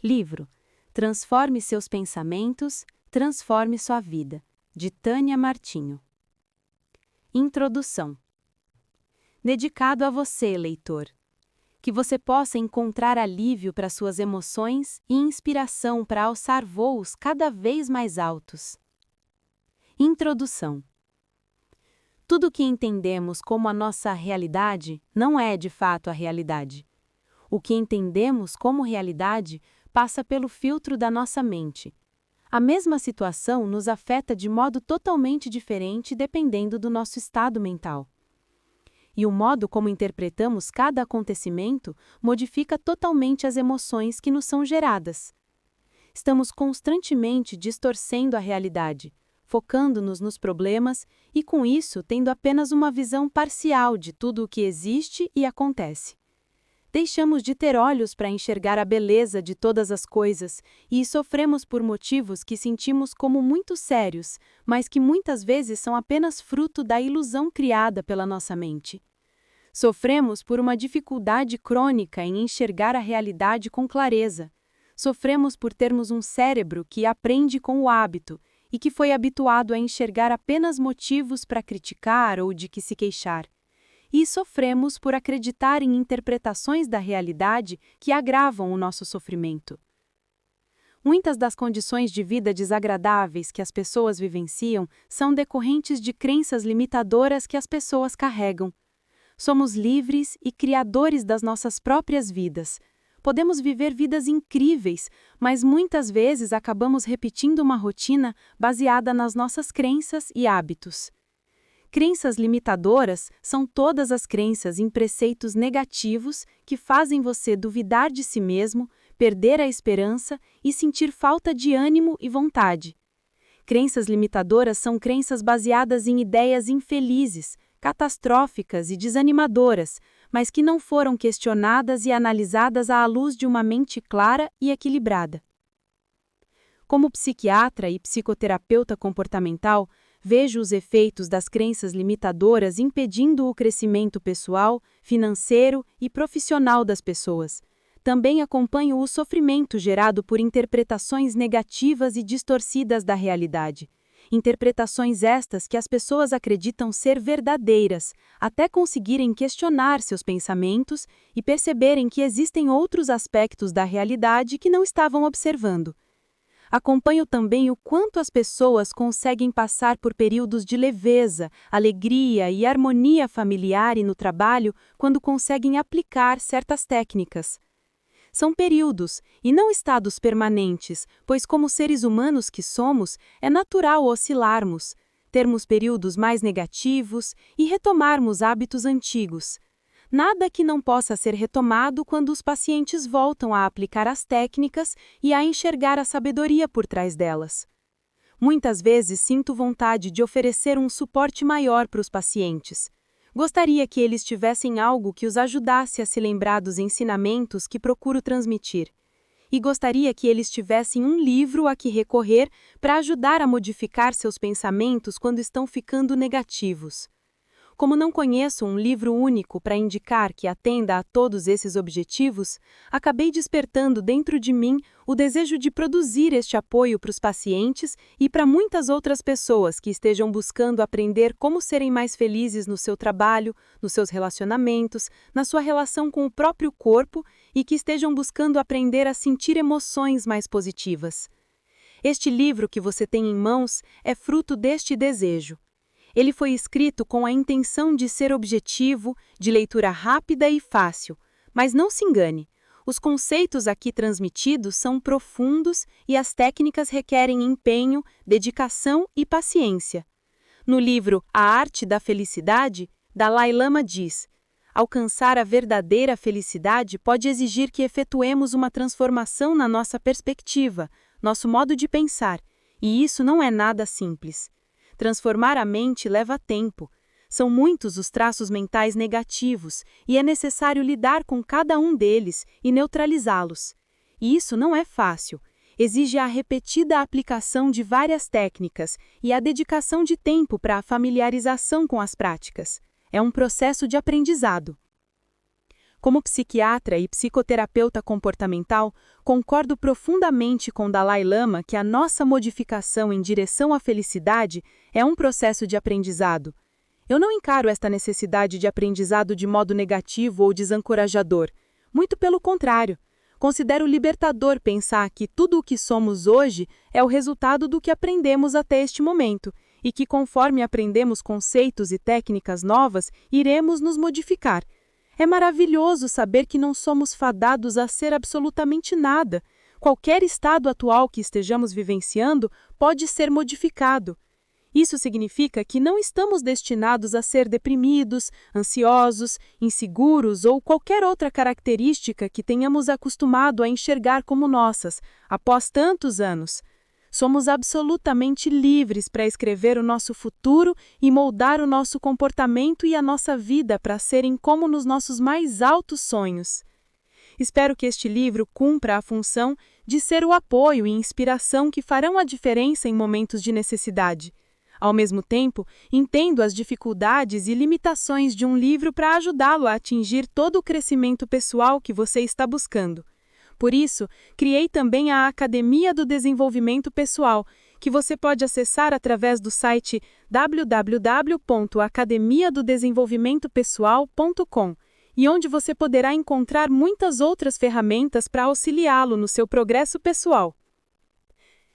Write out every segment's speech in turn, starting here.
Livro Transforme seus pensamentos, transforme sua vida, de Tânia Martinho. Introdução. Dedicado a você, leitor. Que você possa encontrar alívio para suas emoções e inspiração para alçar voos cada vez mais altos. Introdução. Tudo o que entendemos como a nossa realidade não é de fato a realidade. O que entendemos como realidade passa pelo filtro da nossa mente. A mesma situação nos afeta de modo totalmente diferente dependendo do nosso estado mental. E o modo como interpretamos cada acontecimento modifica totalmente as emoções que nos são geradas. Estamos constantemente distorcendo a realidade, focando-nos nos problemas e, com isso, tendo apenas uma visão parcial de tudo o que existe e acontece. Deixamos de ter olhos para enxergar a beleza de todas as coisas e sofremos por motivos que sentimos como muito sérios, mas que muitas vezes são apenas fruto da ilusão criada pela nossa mente. Sofremos por uma dificuldade crônica em enxergar a realidade com clareza. Sofremos por termos um cérebro que aprende com o hábito e que foi habituado a enxergar apenas motivos para criticar ou de que se queixar. E sofremos por acreditar em interpretações da realidade que agravam o nosso sofrimento. Muitas das condições de vida desagradáveis que as pessoas vivenciam são decorrentes de crenças limitadoras que as pessoas carregam. Somos livres e criadores das nossas próprias vidas. Podemos viver vidas incríveis, mas muitas vezes acabamos repetindo uma rotina baseada nas nossas crenças e hábitos. Crenças limitadoras são todas as crenças em preceitos negativos que fazem você duvidar de si mesmo, perder a esperança e sentir falta de ânimo e vontade. Crenças limitadoras são crenças baseadas em ideias infelizes, catastróficas e desanimadoras, mas que não foram questionadas e analisadas à luz de uma mente clara e equilibrada. Como psiquiatra e psicoterapeuta comportamental, vejo os efeitos das crenças limitadoras impedindo o crescimento pessoal, financeiro e profissional das pessoas. Também acompanho o sofrimento gerado por interpretações negativas e distorcidas da realidade. Interpretações estas que as pessoas acreditam ser verdadeiras, até conseguirem questionar seus pensamentos e perceberem que existem outros aspectos da realidade que não estavam observando. Acompanho também o quanto as pessoas conseguem passar por períodos de leveza, alegria e harmonia familiar e no trabalho quando conseguem aplicar certas técnicas. São períodos, e não estados permanentes, pois como seres humanos que somos, é natural oscilarmos, termos períodos mais negativos e retomarmos hábitos antigos. Nada que não possa ser retomado quando os pacientes voltam a aplicar as técnicas e a enxergar a sabedoria por trás delas. Muitas vezes sinto vontade de oferecer um suporte maior para os pacientes. Gostaria que eles tivessem algo que os ajudasse a se lembrar dos ensinamentos que procuro transmitir. E gostaria que eles tivessem um livro a que recorrer para ajudar a modificar seus pensamentos quando estão ficando negativos. Como não conheço um livro único para indicar que atenda a todos esses objetivos, acabei despertando dentro de mim o desejo de produzir este apoio para os pacientes e para muitas outras pessoas que estejam buscando aprender como serem mais felizes no seu trabalho, nos seus relacionamentos, na sua relação com o próprio corpo e que estejam buscando aprender a sentir emoções mais positivas. Este livro que você tem em mãos é fruto deste desejo. Ele foi escrito com a intenção de ser objetivo, de leitura rápida e fácil, mas não se engane, os conceitos aqui transmitidos são profundos e as técnicas requerem empenho, dedicação e paciência. No livro A Arte da Felicidade, Dalai Lama diz: alcançar a verdadeira felicidade pode exigir que efetuemos uma transformação na nossa perspectiva, nosso modo de pensar, e isso não é nada simples. Transformar a mente leva tempo. São muitos os traços mentais negativos e é necessário lidar com cada um deles e neutralizá-los. E isso não é fácil. Exige a repetida aplicação de várias técnicas e a dedicação de tempo para a familiarização com as práticas. É um processo de aprendizado. Como psiquiatra e psicoterapeuta comportamental, concordo profundamente com Dalai Lama que a nossa modificação em direção à felicidade é um processo de aprendizado. Eu não encaro esta necessidade de aprendizado de modo negativo ou desencorajador. Muito pelo contrário. Considero libertador pensar que tudo o que somos hoje é o resultado do que aprendemos até este momento, e que conforme aprendemos conceitos e técnicas novas, iremos nos modificar. É maravilhoso saber que não somos fadados a ser absolutamente nada. Qualquer estado atual que estejamos vivenciando pode ser modificado. Isso significa que não estamos destinados a ser deprimidos, ansiosos, inseguros ou qualquer outra característica que tenhamos acostumado a enxergar como nossas, após tantos anos. Somos absolutamente livres para escrever o nosso futuro e moldar o nosso comportamento e a nossa vida para serem como nos nossos mais altos sonhos. Espero que este livro cumpra a função de ser o apoio e inspiração que farão a diferença em momentos de necessidade. Ao mesmo tempo, entendo as dificuldades e limitações de um livro para ajudá-lo a atingir todo o crescimento pessoal que você está buscando. Por isso, criei também a Academia do Desenvolvimento Pessoal, que você pode acessar através do site www.academiadodesenvolvimentopessoal.com e onde você poderá encontrar muitas outras ferramentas para auxiliá-lo no seu progresso pessoal.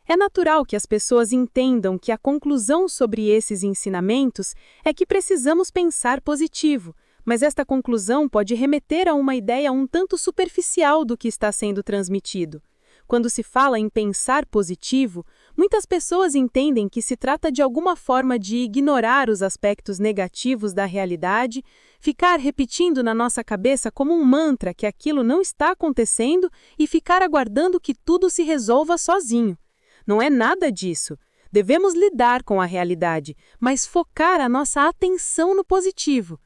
É natural que as pessoas entendam que a conclusão sobre esses ensinamentos é que precisamos pensar positivo, mas esta conclusão pode remeter a uma ideia um tanto superficial do que está sendo transmitido. Quando se fala em pensar positivo, muitas pessoas entendem que se trata de alguma forma de ignorar os aspectos negativos da realidade, ficar repetindo na nossa cabeça como um mantra que aquilo não está acontecendo e ficar aguardando que tudo se resolva sozinho. Não é nada disso. Devemos lidar com a realidade, mas focar a nossa atenção no positivo.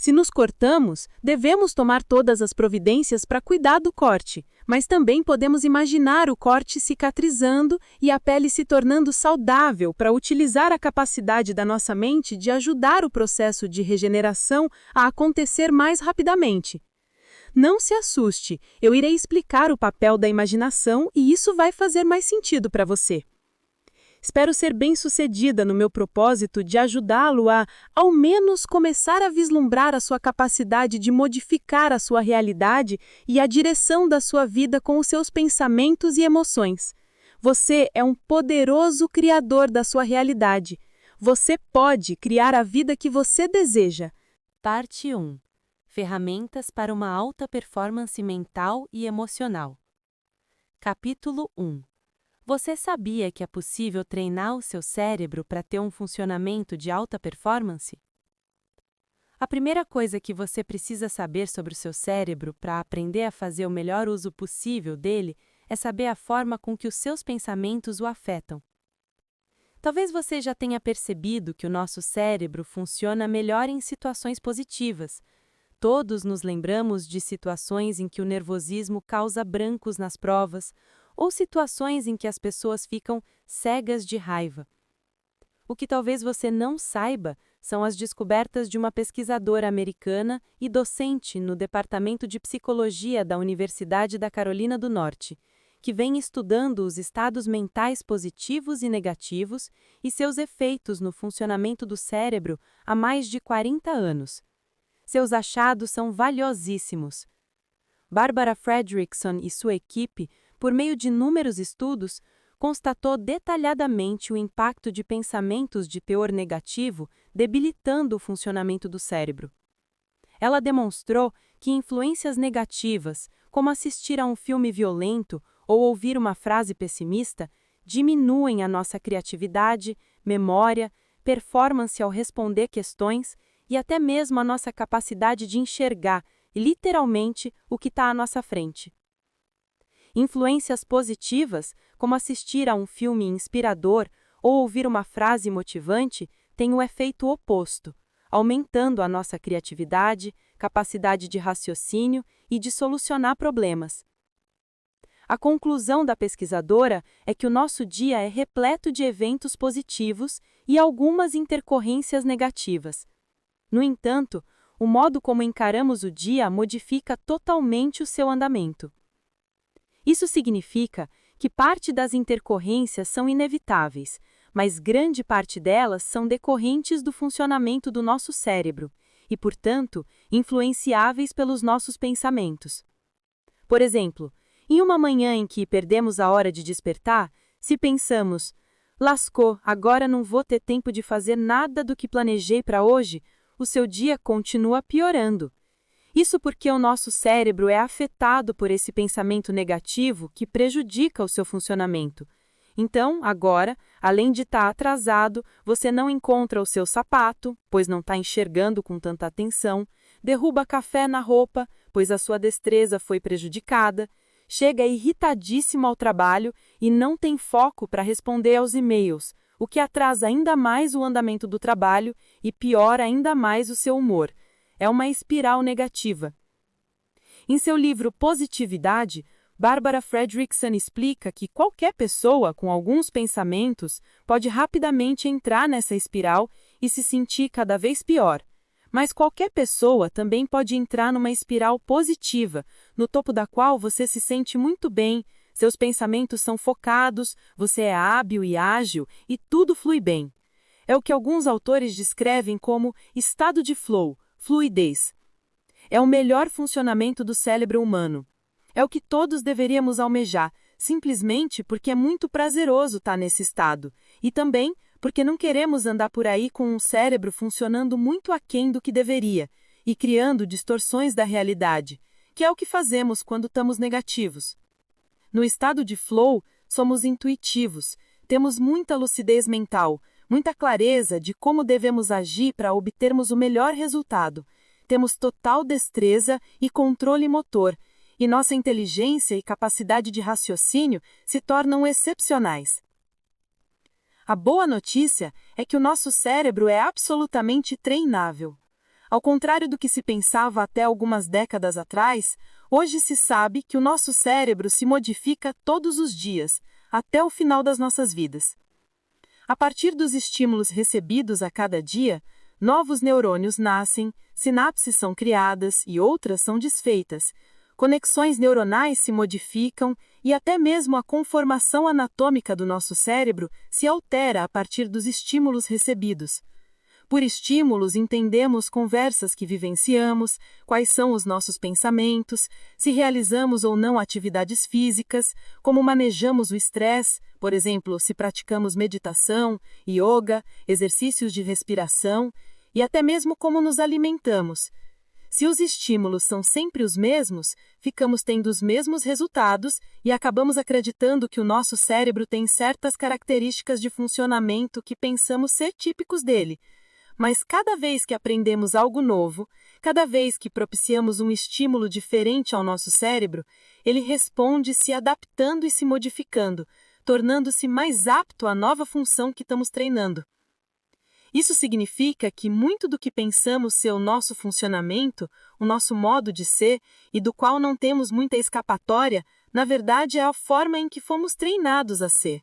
Se nos cortamos, devemos tomar todas as providências para cuidar do corte, mas também podemos imaginar o corte cicatrizando e a pele se tornando saudável para utilizar a capacidade da nossa mente de ajudar o processo de regeneração a acontecer mais rapidamente. Não se assuste, eu irei explicar o papel da imaginação e isso vai fazer mais sentido para você. Espero ser bem-sucedida no meu propósito de ajudá-lo a, ao menos, começar a vislumbrar a sua capacidade de modificar a sua realidade e a direção da sua vida com os seus pensamentos e emoções. Você é um poderoso criador da sua realidade. Você pode criar a vida que você deseja. Parte 1. Ferramentas para uma alta performance mental e emocional. Capítulo 1. Você sabia que é possível treinar o seu cérebro para ter um funcionamento de alta performance? A primeira coisa que você precisa saber sobre o seu cérebro para aprender a fazer o melhor uso possível dele é saber a forma com que os seus pensamentos o afetam. Talvez você já tenha percebido que o nosso cérebro funciona melhor em situações positivas. Todos nos lembramos de situações em que o nervosismo causa brancos nas provas, ou situações em que as pessoas ficam cegas de raiva. O que talvez você não saiba são as descobertas de uma pesquisadora americana e docente no Departamento de Psicologia da Universidade da Carolina do Norte, que vem estudando os estados mentais positivos e negativos e seus efeitos no funcionamento do cérebro há mais de 40 anos. Seus achados são valiosíssimos. Barbara Fredrickson e sua equipe, por meio de inúmeros estudos, constatou detalhadamente o impacto de pensamentos de teor negativo debilitando o funcionamento do cérebro. Ela demonstrou que influências negativas, como assistir a um filme violento ou ouvir uma frase pessimista, diminuem a nossa criatividade, memória, performance ao responder questões e até mesmo a nossa capacidade de enxergar, literalmente, o que está à nossa frente. Influências positivas, como assistir a um filme inspirador ou ouvir uma frase motivante, têm o efeito oposto, aumentando a nossa criatividade, capacidade de raciocínio e de solucionar problemas. A conclusão da pesquisadora é que o nosso dia é repleto de eventos positivos e algumas intercorrências negativas. No entanto, o modo como encaramos o dia modifica totalmente o seu andamento. Isso significa que parte das intercorrências são inevitáveis, mas grande parte delas são decorrentes do funcionamento do nosso cérebro e, portanto, influenciáveis pelos nossos pensamentos. Por exemplo, em uma manhã em que perdemos a hora de despertar, se pensamos, lascou, agora não vou ter tempo de fazer nada do que planejei para hoje, o seu dia continua piorando. Isso porque o nosso cérebro é afetado por esse pensamento negativo que prejudica o seu funcionamento. Então, agora, além de estar atrasado, você não encontra o seu sapato, pois não está enxergando com tanta atenção, derruba café na roupa, pois a sua destreza foi prejudicada, chega irritadíssimo ao trabalho e não tem foco para responder aos e-mails, o que atrasa ainda mais o andamento do trabalho e piora ainda mais o seu humor. É uma espiral negativa. Em seu livro Positividade, Barbara Fredrickson explica que qualquer pessoa com alguns pensamentos pode rapidamente entrar nessa espiral e se sentir cada vez pior. Mas qualquer pessoa também pode entrar numa espiral positiva, no topo da qual você se sente muito bem, seus pensamentos são focados, você é hábil e ágil e tudo flui bem. É o que alguns autores descrevem como estado de flow, fluidez. É o melhor funcionamento do cérebro humano. É o que todos deveríamos almejar, simplesmente porque é muito prazeroso estar nesse estado, e também porque não queremos andar por aí com um cérebro funcionando muito aquém do que deveria e criando distorções da realidade, que é o que fazemos quando estamos negativos. No estado de flow, somos intuitivos, temos muita lucidez mental, muita clareza de como devemos agir para obtermos o melhor resultado. Temos total destreza e controle motor, e nossa inteligência e capacidade de raciocínio se tornam excepcionais. A boa notícia é que o nosso cérebro é absolutamente treinável. Ao contrário do que se pensava até algumas décadas atrás, hoje se sabe que o nosso cérebro se modifica todos os dias, até o final das nossas vidas. A partir dos estímulos recebidos a cada dia, novos neurônios nascem, sinapses são criadas e outras são desfeitas, conexões neuronais se modificam e até mesmo a conformação anatômica do nosso cérebro se altera a partir dos estímulos recebidos. Por estímulos, entendemos conversas que vivenciamos, quais são os nossos pensamentos, se realizamos ou não atividades físicas, como manejamos o estresse, por exemplo, se praticamos meditação, yoga, exercícios de respiração, e até mesmo como nos alimentamos. Se os estímulos são sempre os mesmos, ficamos tendo os mesmos resultados e acabamos acreditando que o nosso cérebro tem certas características de funcionamento que pensamos ser típicos dele. Mas cada vez que aprendemos algo novo, cada vez que propiciamos um estímulo diferente ao nosso cérebro, ele responde se adaptando e se modificando, tornando-se mais apto à nova função que estamos treinando. Isso significa que muito do que pensamos ser o nosso funcionamento, o nosso modo de ser, e do qual não temos muita escapatória, na verdade é a forma em que fomos treinados a ser.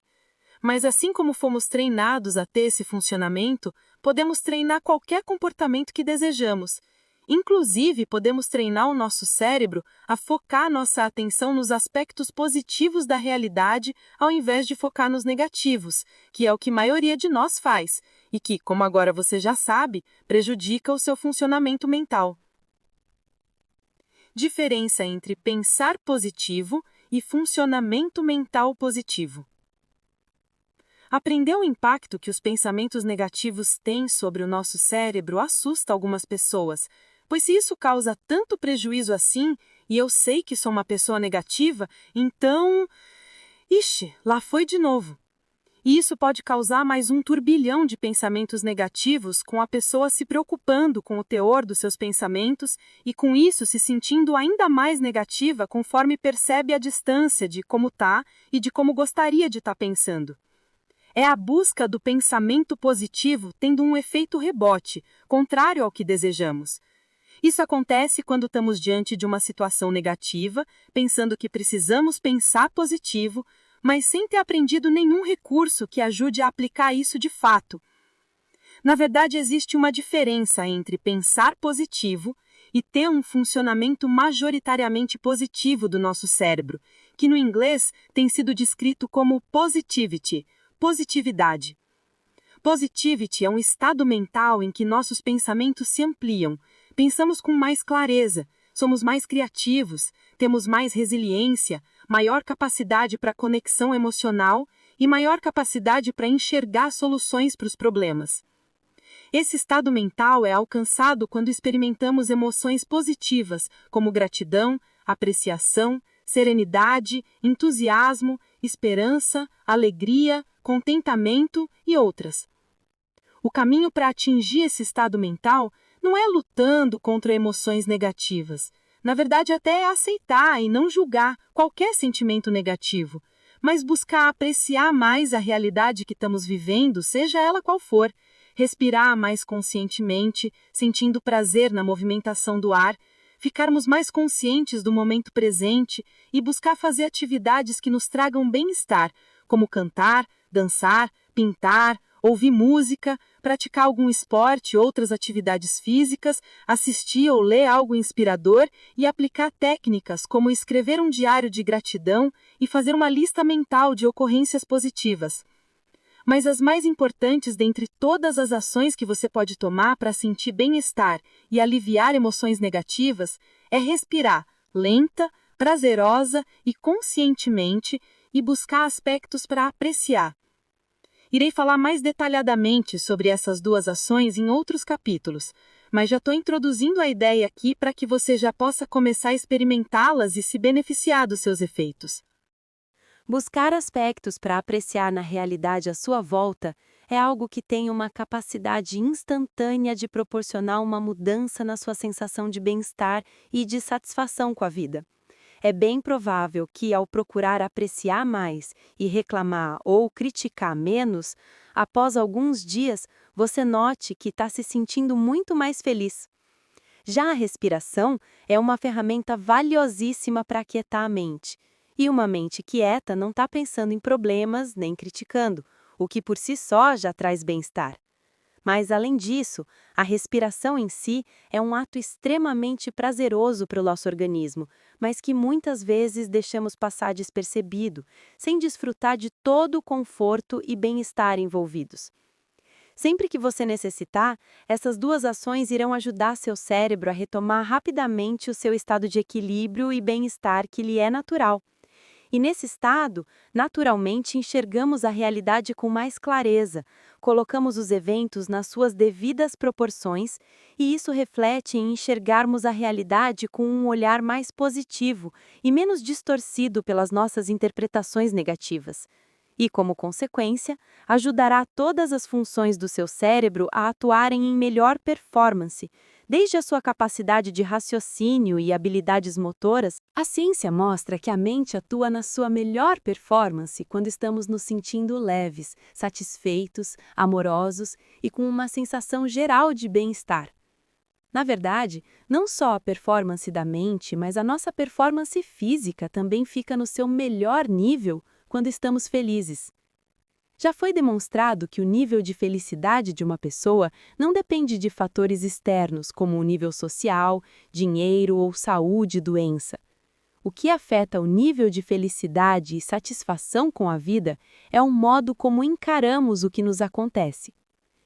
Mas assim como fomos treinados a ter esse funcionamento, podemos treinar qualquer comportamento que desejamos. Inclusive, podemos treinar o nosso cérebro a focar nossa atenção nos aspectos positivos da realidade ao invés de focar nos negativos, que é o que a maioria de nós faz, e que, como agora você já sabe, prejudica o seu funcionamento mental. Diferença entre pensar positivo e funcionamento mental positivo. Aprender o impacto que os pensamentos negativos têm sobre o nosso cérebro assusta algumas pessoas, pois se isso causa tanto prejuízo assim, e eu sei que sou uma pessoa negativa, então... Ixi, lá foi de novo. E isso pode causar mais um turbilhão de pensamentos negativos com a pessoa se preocupando com o teor dos seus pensamentos e com isso se sentindo ainda mais negativa conforme percebe a distância de como está e de como gostaria de estar pensando. É a busca do pensamento positivo tendo um efeito rebote, contrário ao que desejamos. Isso acontece quando estamos diante de uma situação negativa, pensando que precisamos pensar positivo, mas sem ter aprendido nenhum recurso que ajude a aplicar isso de fato. Na verdade, existe uma diferença entre pensar positivo e ter um funcionamento majoritariamente positivo do nosso cérebro, que no inglês tem sido descrito como positivity, positividade. Positivity é um estado mental em que nossos pensamentos se ampliam, pensamos com mais clareza, somos mais criativos, temos mais resiliência, maior capacidade para conexão emocional e maior capacidade para enxergar soluções para os problemas. Esse estado mental é alcançado quando experimentamos emoções positivas, como gratidão, apreciação, serenidade, entusiasmo, esperança, alegria, contentamento e outras. O caminho para atingir esse estado mental não é lutando contra emoções negativas. Na verdade, até é aceitar e não julgar qualquer sentimento negativo, mas buscar apreciar mais a realidade que estamos vivendo, seja ela qual for, respirar mais conscientemente, sentindo prazer na movimentação do ar, ficarmos mais conscientes do momento presente e buscar fazer atividades que nos tragam bem-estar, como cantar, dançar, pintar, ouvir música, praticar algum esporte, outras atividades físicas, assistir ou ler algo inspirador e aplicar técnicas como escrever um diário de gratidão e fazer uma lista mental de ocorrências positivas. Mas as mais importantes dentre todas as ações que você pode tomar para sentir bem-estar e aliviar emoções negativas é respirar lenta, prazerosa e conscientemente e buscar aspectos para apreciar. Irei falar mais detalhadamente sobre essas duas ações em outros capítulos, mas já estou introduzindo a ideia aqui para que você já possa começar a experimentá-las e se beneficiar dos seus efeitos. Buscar aspectos para apreciar na realidade à sua volta é algo que tem uma capacidade instantânea de proporcionar uma mudança na sua sensação de bem-estar e de satisfação com a vida. É bem provável que, ao procurar apreciar mais e reclamar ou criticar menos, após alguns dias você note que está se sentindo muito mais feliz. Já a respiração é uma ferramenta valiosíssima para aquietar a mente. E uma mente quieta não está pensando em problemas nem criticando, o que por si só já traz bem-estar. Mas, além disso, a respiração em si é um ato extremamente prazeroso para o nosso organismo, mas que muitas vezes deixamos passar despercebido, sem desfrutar de todo o conforto e bem-estar envolvidos. Sempre que você necessitar, essas duas ações irão ajudar seu cérebro a retomar rapidamente o seu estado de equilíbrio e bem-estar que lhe é natural. E nesse estado, naturalmente enxergamos a realidade com mais clareza, colocamos os eventos nas suas devidas proporções, e isso reflete em enxergarmos a realidade com um olhar mais positivo e menos distorcido pelas nossas interpretações negativas. E, como consequência, ajudará todas as funções do seu cérebro a atuarem em melhor performance. Desde a sua capacidade de raciocínio e habilidades motoras, a ciência mostra que a mente atua na sua melhor performance quando estamos nos sentindo leves, satisfeitos, amorosos e com uma sensação geral de bem-estar. Na verdade, não só a performance da mente, mas a nossa performance física também fica no seu melhor nível quando estamos felizes. Já foi demonstrado que o nível de felicidade de uma pessoa não depende de fatores externos, como o nível social, dinheiro ou saúde e doença. O que afeta o nível de felicidade e satisfação com a vida é o modo como encaramos o que nos acontece.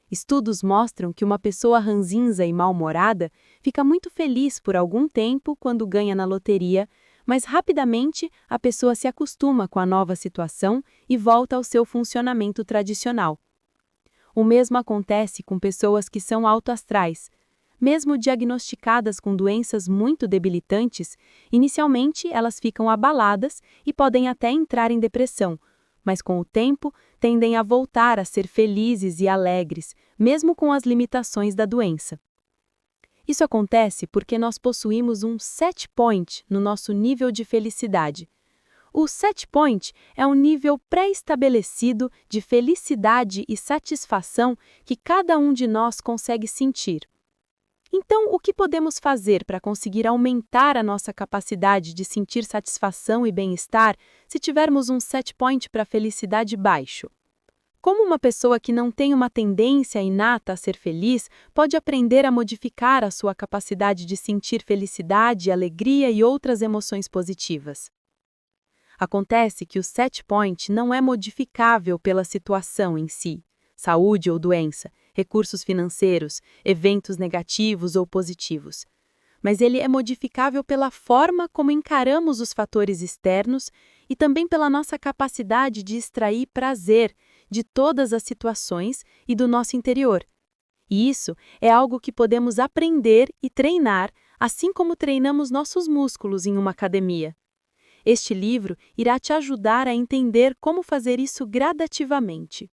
Estudos mostram que uma pessoa ranzinza e mal-humorada fica muito feliz por algum tempo quando ganha na loteria, mas rapidamente a pessoa se acostuma com a nova situação e volta ao seu funcionamento tradicional. O mesmo acontece com pessoas que são autoastrais. Mesmo diagnosticadas com doenças muito debilitantes, inicialmente elas ficam abaladas e podem até entrar em depressão, mas com o tempo tendem a voltar a ser felizes e alegres, mesmo com as limitações da doença. Isso acontece porque nós possuímos um set point no nosso nível de felicidade. O set point é um nível pré-estabelecido de felicidade e satisfação que cada um de nós consegue sentir. Então, o que podemos fazer para conseguir aumentar a nossa capacidade de sentir satisfação e bem-estar se tivermos um set point para felicidade baixo? Como uma pessoa que não tem uma tendência inata a ser feliz pode aprender a modificar a sua capacidade de sentir felicidade, alegria e outras emoções positivas? Acontece que o set point não é modificável pela situação em si, saúde ou doença, recursos financeiros, eventos negativos ou positivos. Mas ele é modificável pela forma como encaramos os fatores externos e também pela nossa capacidade de extrair prazer de todas as situações e do nosso interior. E isso é algo que podemos aprender e treinar, assim como treinamos nossos músculos em uma academia. Este livro irá te ajudar a entender como fazer isso gradativamente.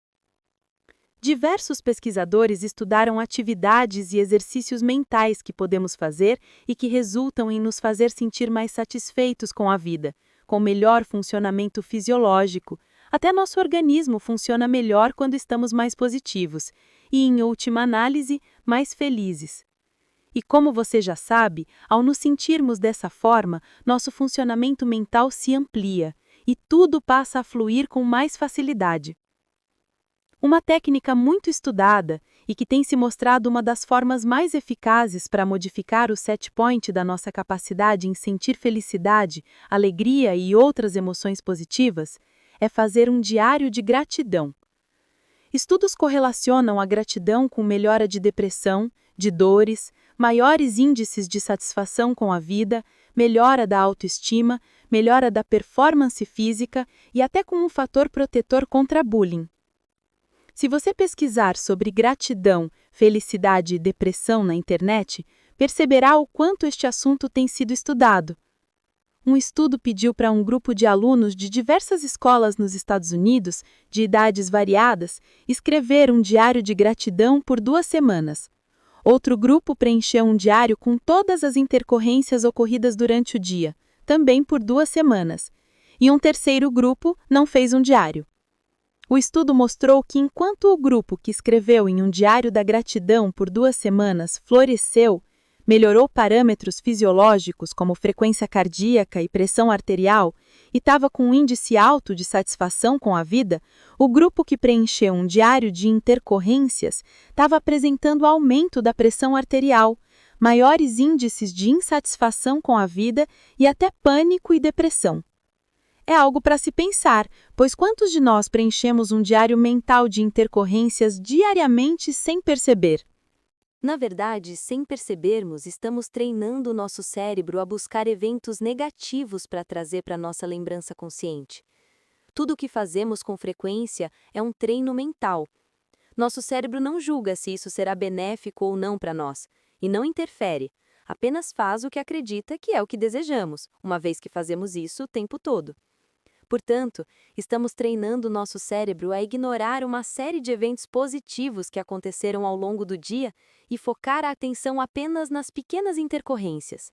Diversos pesquisadores estudaram atividades e exercícios mentais que podemos fazer e que resultam em nos fazer sentir mais satisfeitos com a vida, com melhor funcionamento fisiológico. Até nosso organismo funciona melhor quando estamos mais positivos e, em última análise, mais felizes. E como você já sabe, ao nos sentirmos dessa forma, nosso funcionamento mental se amplia e tudo passa a fluir com mais facilidade. Uma técnica muito estudada e que tem se mostrado uma das formas mais eficazes para modificar o set point da nossa capacidade em sentir felicidade, alegria e outras emoções positivas é fazer um diário de gratidão. Estudos correlacionam a gratidão com melhora de depressão, de dores, maiores índices de satisfação com a vida, melhora da autoestima, melhora da performance física e até com um fator protetor contra bullying. Se você pesquisar sobre gratidão, felicidade e depressão na internet, perceberá o quanto este assunto tem sido estudado. Um estudo pediu para um grupo de alunos de diversas escolas nos Estados Unidos, de idades variadas, escrever um diário de gratidão por 2 semanas. Outro grupo preencheu um diário com todas as intercorrências ocorridas durante o dia, também por 2 semanas. E um terceiro grupo não fez um diário. O estudo mostrou que enquanto o grupo que escreveu em um diário da gratidão por 2 semanas floresceu, melhorou parâmetros fisiológicos como frequência cardíaca e pressão arterial e estava com um índice alto de satisfação com a vida, o grupo que preencheu um diário de intercorrências estava apresentando aumento da pressão arterial, maiores índices de insatisfação com a vida e até pânico e depressão. É algo para se pensar, pois quantos de nós preenchemos um diário mental de intercorrências diariamente sem perceber? Na verdade, sem percebermos, estamos treinando o nosso cérebro a buscar eventos negativos para trazer para nossa lembrança consciente. Tudo o que fazemos com frequência é um treino mental. Nosso cérebro não julga se isso será benéfico ou não para nós, e não interfere, apenas faz o que acredita que é o que desejamos, uma vez que fazemos isso o tempo todo. Portanto, estamos treinando o nosso cérebro a ignorar uma série de eventos positivos que aconteceram ao longo do dia e focar a atenção apenas nas pequenas intercorrências.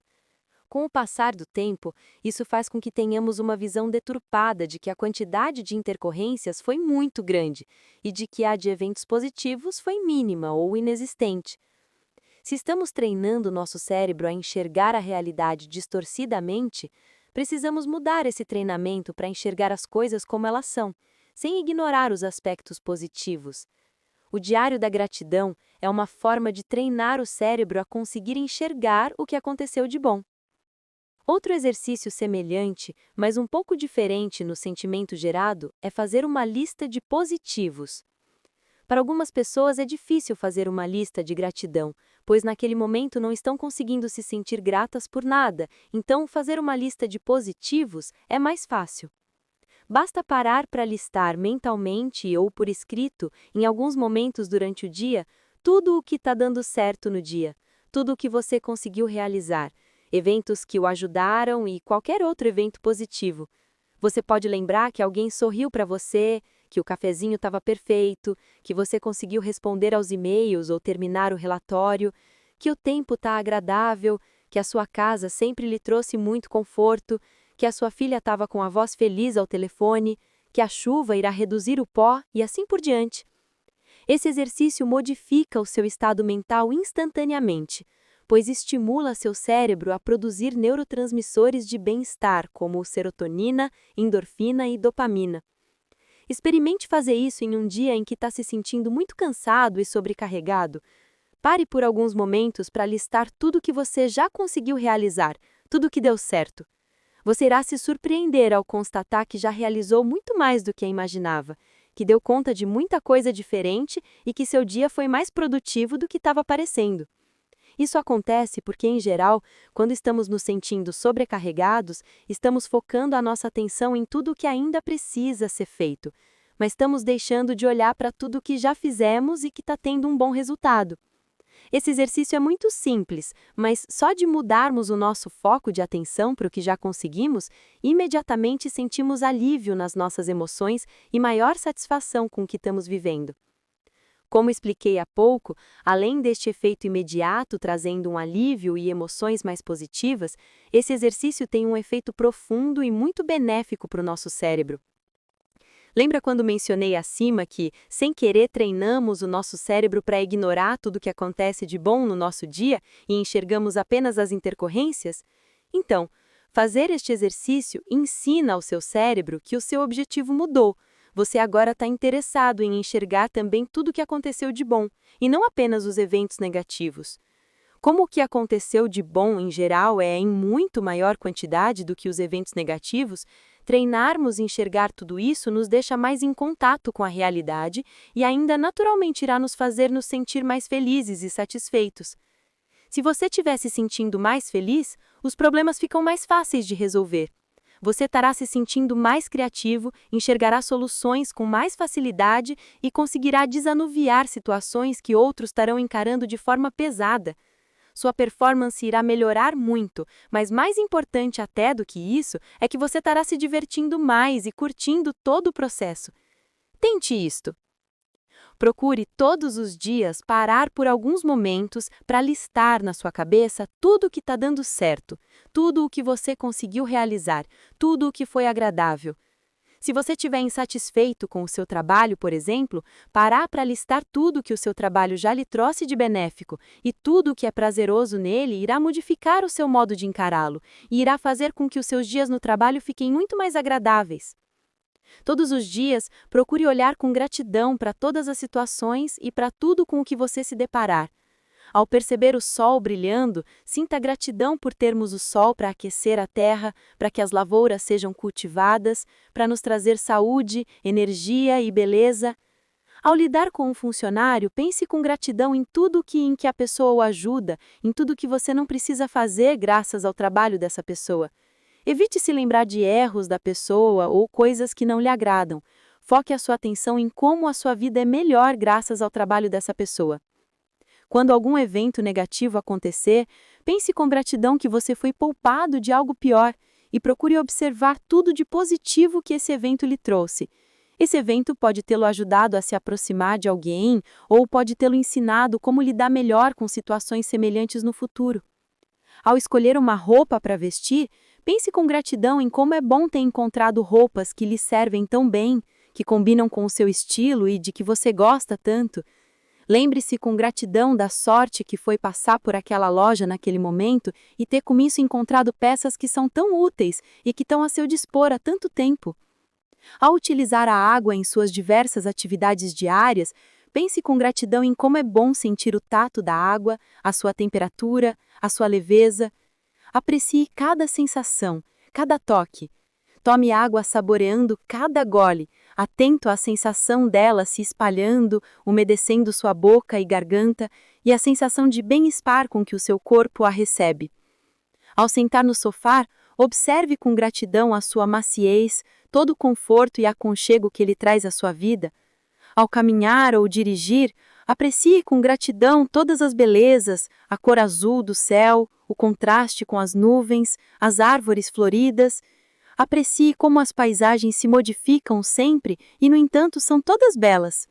Com o passar do tempo, isso faz com que tenhamos uma visão deturpada de que a quantidade de intercorrências foi muito grande e de que a de eventos positivos foi mínima ou inexistente. Se estamos treinando nosso cérebro a enxergar a realidade distorcidamente, precisamos mudar esse treinamento para enxergar as coisas como elas são, sem ignorar os aspectos positivos. O diário da gratidão é uma forma de treinar o cérebro a conseguir enxergar o que aconteceu de bom. Outro exercício semelhante, mas um pouco diferente no sentimento gerado, é fazer uma lista de positivos. Para algumas pessoas é difícil fazer uma lista de gratidão, pois naquele momento não estão conseguindo se sentir gratas por nada, então fazer uma lista de positivos é mais fácil. Basta parar para listar mentalmente ou por escrito, em alguns momentos durante o dia, tudo o que está dando certo no dia, tudo o que você conseguiu realizar, eventos que o ajudaram e qualquer outro evento positivo. Você pode lembrar que alguém sorriu para você, que o cafezinho estava perfeito, que você conseguiu responder aos e-mails ou terminar o relatório, que o tempo está agradável, que a sua casa sempre lhe trouxe muito conforto, que a sua filha estava com a voz feliz ao telefone, que a chuva irá reduzir o pó e assim por diante. Esse exercício modifica o seu estado mental instantaneamente, pois estimula seu cérebro a produzir neurotransmissores de bem-estar, como serotonina, endorfina e dopamina. Experimente fazer isso em um dia em que está se sentindo muito cansado e sobrecarregado. Pare por alguns momentos para listar tudo que você já conseguiu realizar, tudo que deu certo. Você irá se surpreender ao constatar que já realizou muito mais do que imaginava, que deu conta de muita coisa diferente e que seu dia foi mais produtivo do que estava parecendo. Isso acontece porque, em geral, quando estamos nos sentindo sobrecarregados, estamos focando a nossa atenção em tudo o que ainda precisa ser feito, mas estamos deixando de olhar para tudo o que já fizemos e que está tendo um bom resultado. Esse exercício é muito simples, mas só de mudarmos o nosso foco de atenção para o que já conseguimos, imediatamente sentimos alívio nas nossas emoções e maior satisfação com o que estamos vivendo. Como expliquei há pouco, além deste efeito imediato trazendo um alívio e emoções mais positivas, esse exercício tem um efeito profundo e muito benéfico para o nosso cérebro. Lembra quando mencionei acima que, sem querer, treinamos o nosso cérebro para ignorar tudo o que acontece de bom no nosso dia e enxergamos apenas as intercorrências? Então, fazer este exercício ensina ao seu cérebro que o seu objetivo mudou. Você agora está interessado em enxergar também tudo o que aconteceu de bom, e não apenas os eventos negativos. Como o que aconteceu de bom, em geral, é em muito maior quantidade do que os eventos negativos, treinarmos e enxergar tudo isso nos deixa mais em contato com a realidade e ainda naturalmente irá nos fazer nos sentir mais felizes e satisfeitos. Se você estiver se sentindo mais feliz, os problemas ficam mais fáceis de resolver. Você estará se sentindo mais criativo, enxergará soluções com mais facilidade e conseguirá desanuviar situações que outros estarão encarando de forma pesada. Sua performance irá melhorar muito, mas mais importante até do que isso é que você estará se divertindo mais e curtindo todo o processo. Tente isto. Procure todos os dias parar por alguns momentos para listar na sua cabeça tudo o que está dando certo, tudo o que você conseguiu realizar, tudo o que foi agradável. Se você estiver insatisfeito com o seu trabalho, por exemplo, parar para listar tudo que o seu trabalho já lhe trouxe de benéfico e tudo o que é prazeroso nele irá modificar o seu modo de encará-lo e irá fazer com que os seus dias no trabalho fiquem muito mais agradáveis. Todos os dias, procure olhar com gratidão para todas as situações e para tudo com o que você se deparar. Ao perceber o sol brilhando, sinta gratidão por termos o sol para aquecer a terra, para que as lavouras sejam cultivadas, para nos trazer saúde, energia e beleza. Ao lidar com um funcionário, pense com gratidão em tudo em que a pessoa o ajuda, em tudo que você não precisa fazer graças ao trabalho dessa pessoa. Evite se lembrar de erros da pessoa ou coisas que não lhe agradam. Foque a sua atenção em como a sua vida é melhor graças ao trabalho dessa pessoa. Quando algum evento negativo acontecer, pense com gratidão que você foi poupado de algo pior e procure observar tudo de positivo que esse evento lhe trouxe. Esse evento pode tê-lo ajudado a se aproximar de alguém ou pode tê-lo ensinado como lidar melhor com situações semelhantes no futuro. Ao escolher uma roupa para vestir, pense com gratidão em como é bom ter encontrado roupas que lhe servem tão bem, que combinam com o seu estilo e de que você gosta tanto. Lembre-se com gratidão da sorte que foi passar por aquela loja naquele momento e ter com isso encontrado peças que são tão úteis e que estão a seu dispor há tanto tempo. Ao utilizar a água em suas diversas atividades diárias, pense com gratidão em como é bom sentir o tato da água, a sua temperatura, a sua leveza. Aprecie cada sensação, cada toque. Tome água saboreando cada gole, atento à sensação dela se espalhando, umedecendo sua boca e garganta e a sensação de bem-estar com que o seu corpo a recebe. Ao sentar no sofá, observe com gratidão a sua maciez, todo o conforto e aconchego que ele traz à sua vida. Ao caminhar ou dirigir, aprecie com gratidão todas as belezas, a cor azul do céu, o contraste com as nuvens, as árvores floridas. Aprecie como as paisagens se modificam sempre e, no entanto, são todas belas.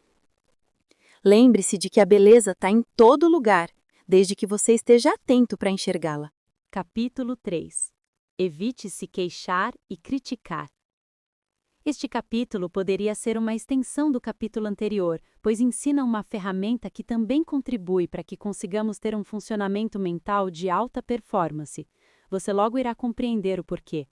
Lembre-se de que a beleza está em todo lugar, desde que você esteja atento para enxergá-la. Capítulo 3. Evite se queixar e criticar. Este capítulo poderia ser uma extensão do capítulo anterior, pois ensina uma ferramenta que também contribui para que consigamos ter um funcionamento mental de alta performance. Você logo irá compreender o porquê.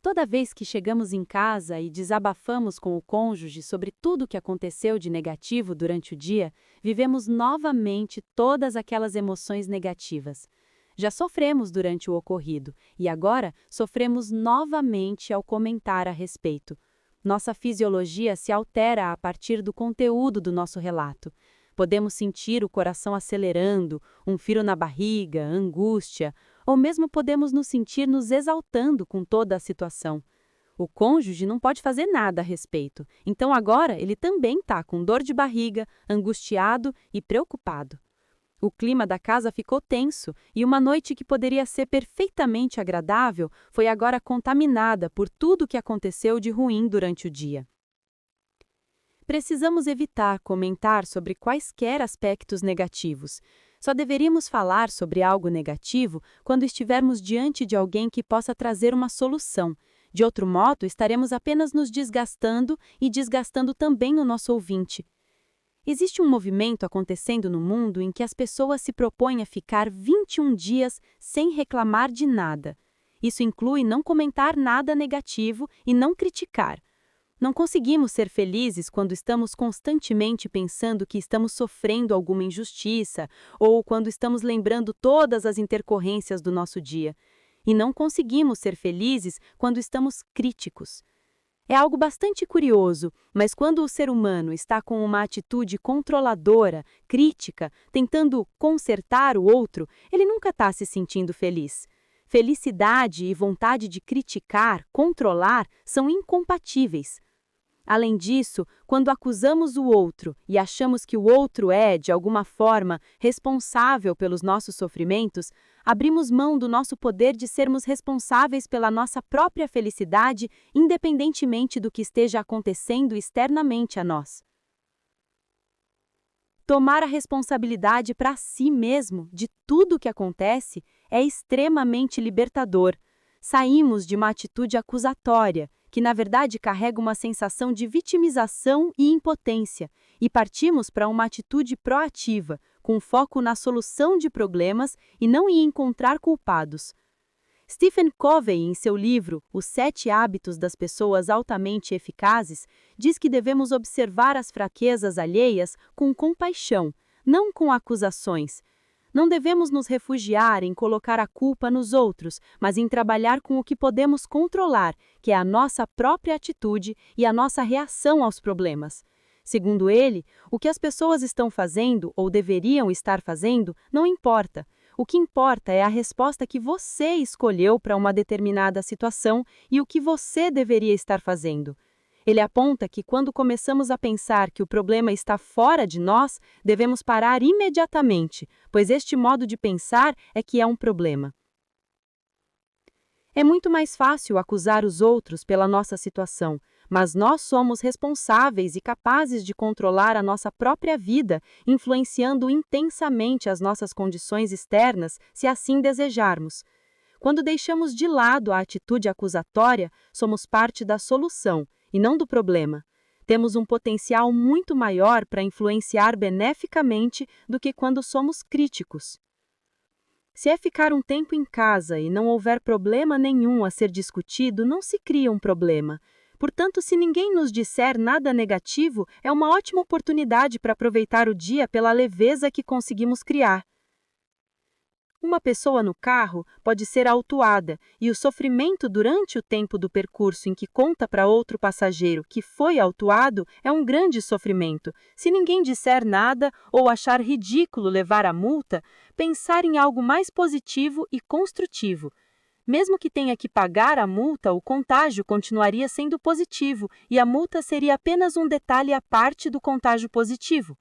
Toda vez que chegamos em casa e desabafamos com o cônjuge sobre tudo o que aconteceu de negativo durante o dia, vivemos novamente todas aquelas emoções negativas. Já sofremos durante o ocorrido e agora sofremos novamente ao comentar a respeito. Nossa fisiologia se altera a partir do conteúdo do nosso relato. Podemos sentir o coração acelerando, um frio na barriga, angústia, ou mesmo podemos nos sentir nos exaltando com toda a situação. O cônjuge não pode fazer nada a respeito, então agora ele também está com dor de barriga, angustiado e preocupado. O clima da casa ficou tenso e uma noite que poderia ser perfeitamente agradável foi agora contaminada por tudo o que aconteceu de ruim durante o dia. Precisamos evitar comentar sobre quaisquer aspectos negativos. Só deveríamos falar sobre algo negativo quando estivermos diante de alguém que possa trazer uma solução. De outro modo, estaremos apenas nos desgastando e desgastando também o nosso ouvinte. Existe um movimento acontecendo no mundo em que as pessoas se propõem a ficar 21 dias sem reclamar de nada. Isso inclui não comentar nada negativo e não criticar. Não conseguimos ser felizes quando estamos constantemente pensando que estamos sofrendo alguma injustiça ou quando estamos lembrando todas as intercorrências do nosso dia. E não conseguimos ser felizes quando estamos críticos. É algo bastante curioso, mas quando o ser humano está com uma atitude controladora, crítica, tentando consertar o outro, ele nunca está se sentindo feliz. Felicidade e vontade de criticar, controlar, são incompatíveis. Além disso, quando acusamos o outro e achamos que o outro é, de alguma forma, responsável pelos nossos sofrimentos, abrimos mão do nosso poder de sermos responsáveis pela nossa própria felicidade, independentemente do que esteja acontecendo externamente a nós. Tomar a responsabilidade para si mesmo de tudo o que acontece é extremamente libertador. Saímos de uma atitude acusatória, que na verdade carrega uma sensação de vitimização e impotência, e partimos para uma atitude proativa, com foco na solução de problemas e não em encontrar culpados. Stephen Covey, em seu livro Os 7 Hábitos das Pessoas Altamente Eficazes, diz que devemos observar as fraquezas alheias com compaixão, não com acusações. Não devemos nos refugiar em colocar a culpa nos outros, mas em trabalhar com o que podemos controlar, que é a nossa própria atitude e a nossa reação aos problemas. Segundo ele, o que as pessoas estão fazendo ou deveriam estar fazendo não importa. O que importa é a resposta que você escolheu para uma determinada situação e o que você deveria estar fazendo. Ele aponta que quando começamos a pensar que o problema está fora de nós, devemos parar imediatamente, pois este modo de pensar é que é um problema. É muito mais fácil acusar os outros pela nossa situação, mas nós somos responsáveis e capazes de controlar a nossa própria vida, influenciando intensamente as nossas condições externas, se assim desejarmos. Quando deixamos de lado a atitude acusatória, somos parte da solução e não do problema. Temos um potencial muito maior para influenciar beneficamente do que quando somos críticos. Se é ficar um tempo em casa e não houver problema nenhum a ser discutido, não se cria um problema. Portanto, se ninguém nos disser nada negativo, é uma ótima oportunidade para aproveitar o dia pela leveza que conseguimos criar. Uma pessoa no carro pode ser autuada e o sofrimento durante o tempo do percurso em que conta para outro passageiro que foi autuado é um grande sofrimento. Se ninguém disser nada ou achar ridículo levar a multa, pensar em algo mais positivo e construtivo. Mesmo que tenha que pagar a multa, o contágio continuaria sendo positivo e a multa seria apenas um detalhe à parte do contágio positivo.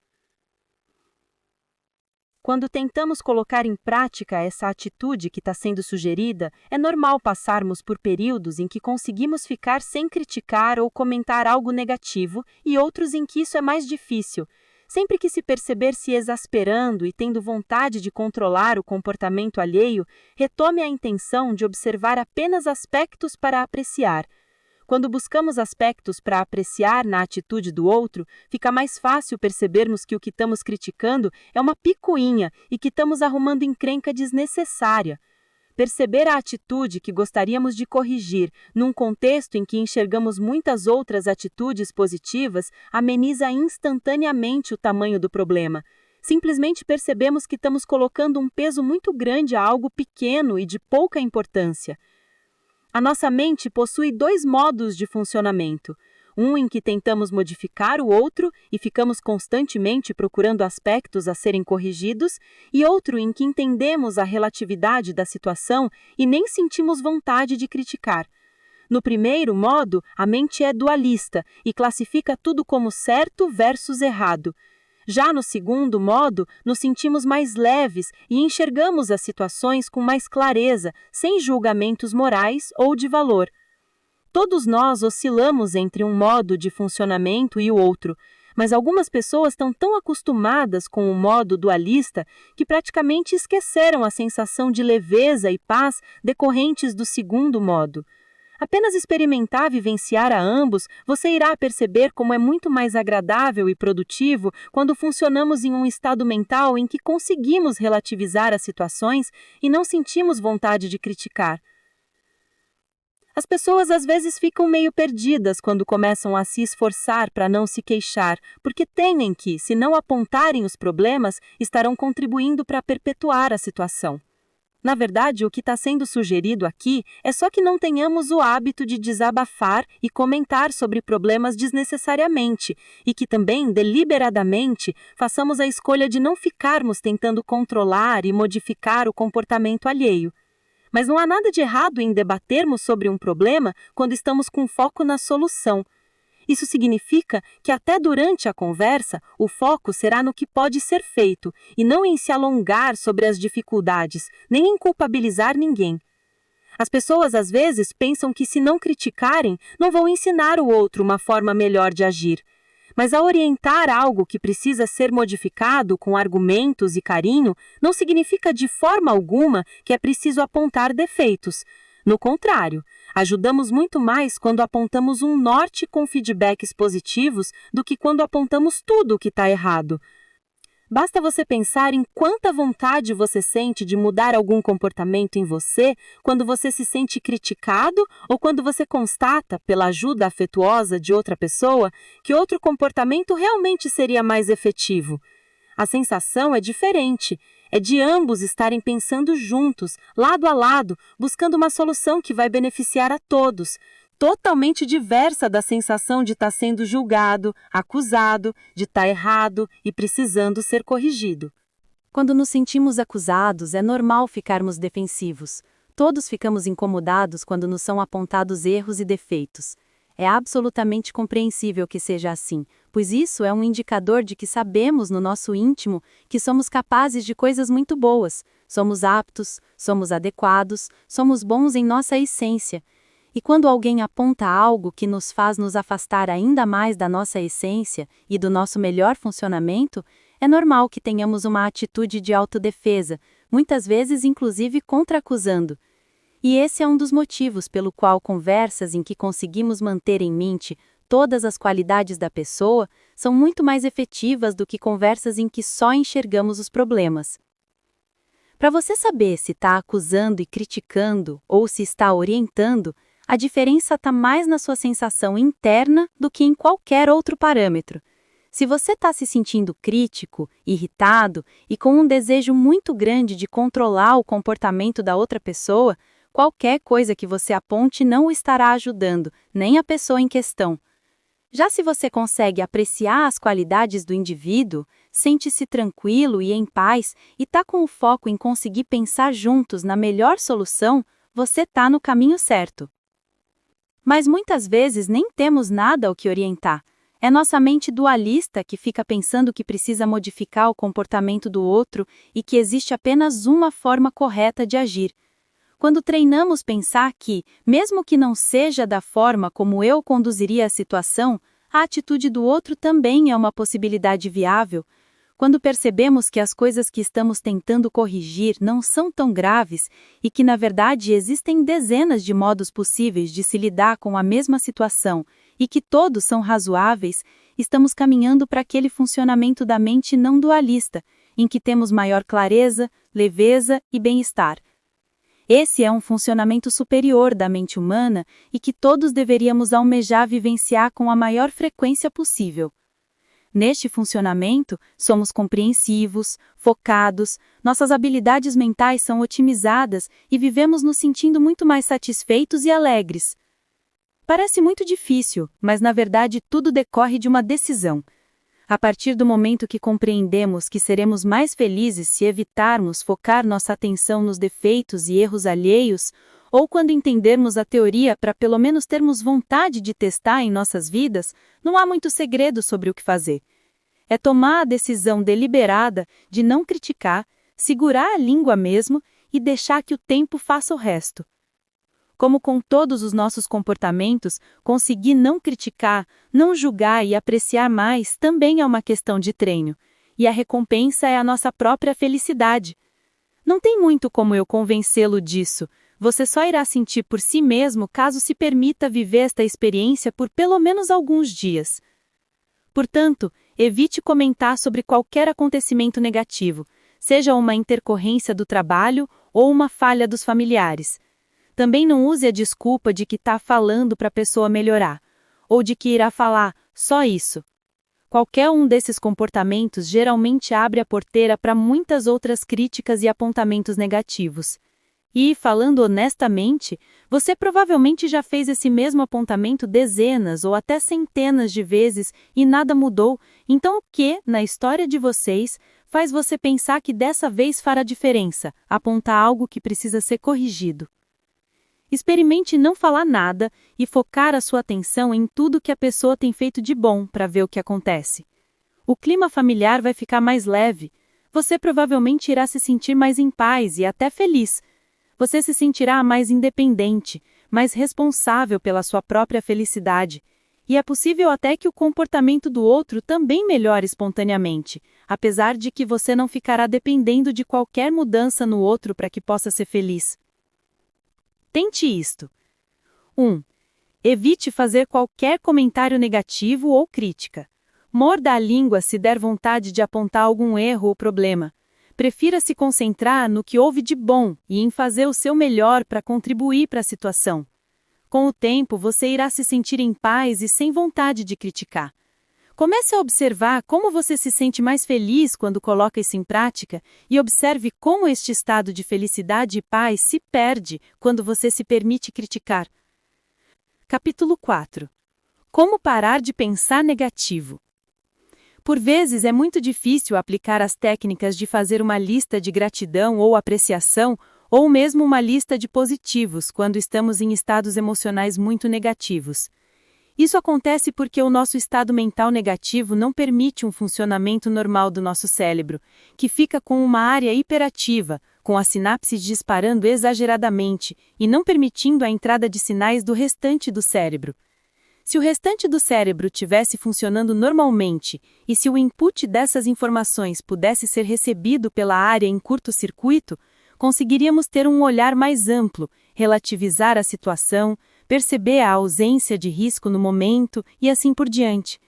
Quando tentamos colocar em prática essa atitude que está sendo sugerida, é normal passarmos por períodos em que conseguimos ficar sem criticar ou comentar algo negativo e outros em que isso é mais difícil. Sempre que se perceber se exasperando e tendo vontade de controlar o comportamento alheio, retome a intenção de observar apenas aspectos para apreciar. Quando buscamos aspectos para apreciar na atitude do outro, fica mais fácil percebermos que o que estamos criticando é uma picuinha e que estamos arrumando encrenca desnecessária. perceber a atitude que gostaríamos de corrigir num contexto em que enxergamos muitas outras atitudes positivas ameniza instantaneamente o tamanho do problema. Simplesmente percebemos que estamos colocando um peso muito grande a algo pequeno e de pouca importância. A nossa mente possui dois modos de funcionamento. Um em que tentamos modificar o outro e ficamos constantemente procurando aspectos a serem corrigidos, e outro em que entendemos a relatividade da situação e nem sentimos vontade de criticar. No primeiro modo, a mente é dualista e classifica tudo como certo versus errado. Já no segundo modo, nos sentimos mais leves e enxergamos as situações com mais clareza, sem julgamentos morais ou de valor. Todos nós oscilamos entre um modo de funcionamento e o outro, mas algumas pessoas estão tão acostumadas com o modo dualista que praticamente esqueceram a sensação de leveza e paz decorrentes do segundo modo. Apenas experimentar vivenciar a ambos, você irá perceber como é muito mais agradável e produtivo quando funcionamos em um estado mental em que conseguimos relativizar as situações e não sentimos vontade de criticar. As pessoas às vezes ficam meio perdidas quando começam a se esforçar para não se queixar, porque temem que, se não apontarem os problemas, estarão contribuindo para perpetuar a situação. Na verdade, o que está sendo sugerido aqui é só que não tenhamos o hábito de desabafar e comentar sobre problemas desnecessariamente e que também, deliberadamente, façamos a escolha de não ficarmos tentando controlar e modificar o comportamento alheio. Mas não há nada de errado em debatermos sobre um problema quando estamos com foco na solução. Isso significa que até durante a conversa, o foco será no que pode ser feito e não em se alongar sobre as dificuldades, nem em culpabilizar ninguém. As pessoas às vezes pensam que se não criticarem, não vão ensinar o outro uma forma melhor de agir. Mas ao orientar algo que precisa ser modificado com argumentos e carinho, não significa de forma alguma que é preciso apontar defeitos. No contrário, ajudamos muito mais quando apontamos um norte com feedbacks positivos do que quando apontamos tudo o que está errado. Basta você pensar em quanta vontade você sente de mudar algum comportamento em você quando você se sente criticado ou quando você constata, pela ajuda afetuosa de outra pessoa, que outro comportamento realmente seria mais efetivo. A sensação é diferente. É de ambos estarem pensando juntos, lado a lado, buscando uma solução que vai beneficiar a todos. Totalmente diversa da sensação de estar sendo julgado, acusado, de estar errado e precisando ser corrigido. Quando nos sentimos acusados, é normal ficarmos defensivos. Todos ficamos incomodados quando nos são apontados erros e defeitos. É absolutamente compreensível que seja assim, pois isso é um indicador de que sabemos no nosso íntimo que somos capazes de coisas muito boas, somos aptos, somos adequados, somos bons em nossa essência. E quando alguém aponta algo que nos faz nos afastar ainda mais da nossa essência e do nosso melhor funcionamento, é normal que tenhamos uma atitude de autodefesa, muitas vezes inclusive contra-acusando. E esse é um dos motivos pelo qual conversas em que conseguimos manter em mente todas as qualidades da pessoa são muito mais efetivas do que conversas em que só enxergamos os problemas. Para você saber se está acusando e criticando ou se está orientando, a diferença está mais na sua sensação interna do que em qualquer outro parâmetro. Se você está se sentindo crítico, irritado e com um desejo muito grande de controlar o comportamento da outra pessoa, qualquer coisa que você aponte não o estará ajudando, nem a pessoa em questão. Já se você consegue apreciar as qualidades do indivíduo, sente-se tranquilo e em paz e está com o foco em conseguir pensar juntos na melhor solução, você está no caminho certo. Mas muitas vezes nem temos nada ao que orientar. É nossa mente dualista que fica pensando que precisa modificar o comportamento do outro e que existe apenas uma forma correta de agir. Quando treinamos pensar que, mesmo que não seja da forma como eu conduziria a situação, a atitude do outro também é uma possibilidade viável, quando percebemos que as coisas que estamos tentando corrigir não são tão graves e que, na verdade, existem dezenas de modos possíveis de se lidar com a mesma situação e que todos são razoáveis, estamos caminhando para aquele funcionamento da mente não dualista, em que temos maior clareza, leveza e bem-estar. Esse é um funcionamento superior da mente humana e que todos deveríamos almejar vivenciar com a maior frequência possível. Neste funcionamento, somos compreensivos, focados, nossas habilidades mentais são otimizadas e vivemos nos sentindo muito mais satisfeitos e alegres. Parece muito difícil, mas na verdade tudo decorre de uma decisão. A partir do momento que compreendemos que seremos mais felizes se evitarmos focar nossa atenção nos defeitos e erros alheios, ou quando entendermos a teoria para pelo menos termos vontade de testar em nossas vidas, não há muito segredo sobre o que fazer. É tomar a decisão deliberada de não criticar, segurar a língua mesmo e deixar que o tempo faça o resto. Como com todos os nossos comportamentos, conseguir não criticar, não julgar e apreciar mais também é uma questão de treino. E a recompensa é a nossa própria felicidade. Não tem muito como eu convencê-lo disso. Você só irá sentir por si mesmo caso se permita viver esta experiência por pelo menos alguns dias. Portanto, evite comentar sobre qualquer acontecimento negativo, seja uma intercorrência do trabalho ou uma falha dos familiares. Também não use a desculpa de que está falando para a pessoa melhorar, ou de que irá falar só isso. Qualquer um desses comportamentos geralmente abre a porteira para muitas outras críticas e apontamentos negativos. E, falando honestamente, você provavelmente já fez esse mesmo apontamento dezenas ou até centenas de vezes e nada mudou. Então o que, na história de vocês, faz você pensar que dessa vez fará diferença, apontar algo que precisa ser corrigido? Experimente não falar nada e focar a sua atenção em tudo que a pessoa tem feito de bom para ver o que acontece. O clima familiar vai ficar mais leve. Você provavelmente irá se sentir mais em paz e até feliz. Você se sentirá mais independente, mais responsável pela sua própria felicidade. E é possível até que o comportamento do outro também melhore espontaneamente, apesar de que você não ficará dependendo de qualquer mudança no outro para que possa ser feliz. Tente isto. 1. Evite fazer qualquer comentário negativo ou crítica. Morda a língua se der vontade de apontar algum erro ou problema. Prefira se concentrar no que houve de bom e em fazer o seu melhor para contribuir para a situação. Com o tempo, você irá se sentir em paz e sem vontade de criticar. Comece a observar como você se sente mais feliz quando coloca isso em prática e observe como este estado de felicidade e paz se perde quando você se permite criticar. Capítulo 4. Como parar de pensar negativo? Por vezes é muito difícil aplicar as técnicas de fazer uma lista de gratidão ou apreciação, ou mesmo uma lista de positivos quando estamos em estados emocionais muito negativos. Isso acontece porque o nosso estado mental negativo não permite um funcionamento normal do nosso cérebro, que fica com uma área hiperativa, com as sinapses disparando exageradamente e não permitindo a entrada de sinais do restante do cérebro. Se o restante do cérebro tivesse funcionando normalmente e se o input dessas informações pudesse ser recebido pela área em curto-circuito, conseguiríamos ter um olhar mais amplo, relativizar a situação, perceber a ausência de risco no momento e assim por diante.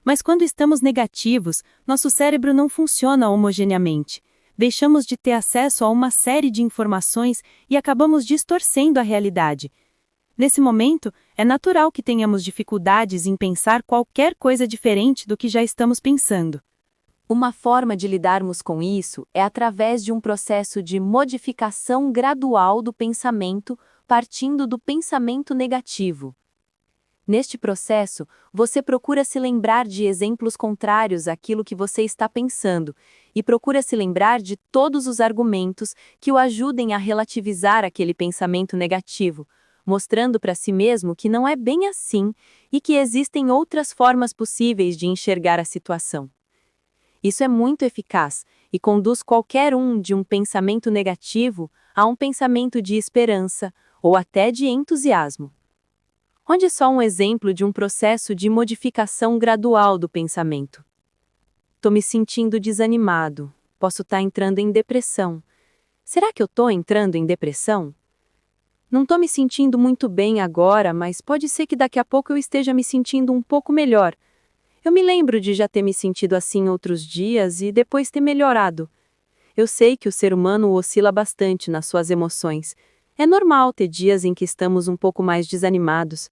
Mas quando estamos negativos, nosso cérebro não funciona homogeneamente. Deixamos de ter acesso a uma série de informações e acabamos distorcendo a realidade. Nesse momento, é natural que tenhamos dificuldades em pensar qualquer coisa diferente do que já estamos pensando. Uma forma de lidarmos com isso é através de um processo de modificação gradual do pensamento, partindo do pensamento negativo. Neste processo, você procura se lembrar de exemplos contrários àquilo que você está pensando e procura se lembrar de todos os argumentos que o ajudem a relativizar aquele pensamento negativo, mostrando para si mesmo que não é bem assim e que existem outras formas possíveis de enxergar a situação. Isso é muito eficaz e conduz qualquer um de um pensamento negativo a um pensamento de esperança ou até de entusiasmo. Onde só um exemplo de um processo de modificação gradual do pensamento. Estou me sentindo desanimado, posso estar entrando em depressão. Será que eu estou entrando em depressão? Não estou me sentindo muito bem agora, mas pode ser que daqui a pouco eu esteja me sentindo um pouco melhor. Eu me lembro de já ter me sentido assim outros dias e depois ter melhorado. Eu sei que o ser humano oscila bastante nas suas emoções. É normal ter dias em que estamos um pouco mais desanimados.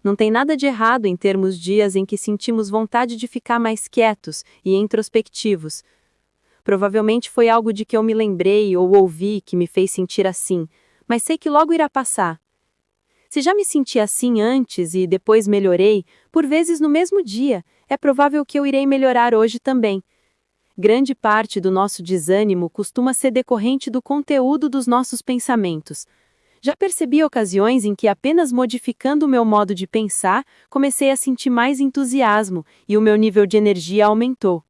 Não tem nada de errado em termos dias em que sentimos vontade de ficar mais quietos e introspectivos. Provavelmente foi algo de que eu me lembrei ou ouvi que me fez sentir assim, mas sei que logo irá passar. Se já me senti assim antes e depois melhorei, por vezes no mesmo dia, é provável que eu irei melhorar hoje também. Grande parte do nosso desânimo costuma ser decorrente do conteúdo dos nossos pensamentos. Já percebi ocasiões em que apenas modificando o meu modo de pensar, comecei a sentir mais entusiasmo e o meu nível de energia aumentou.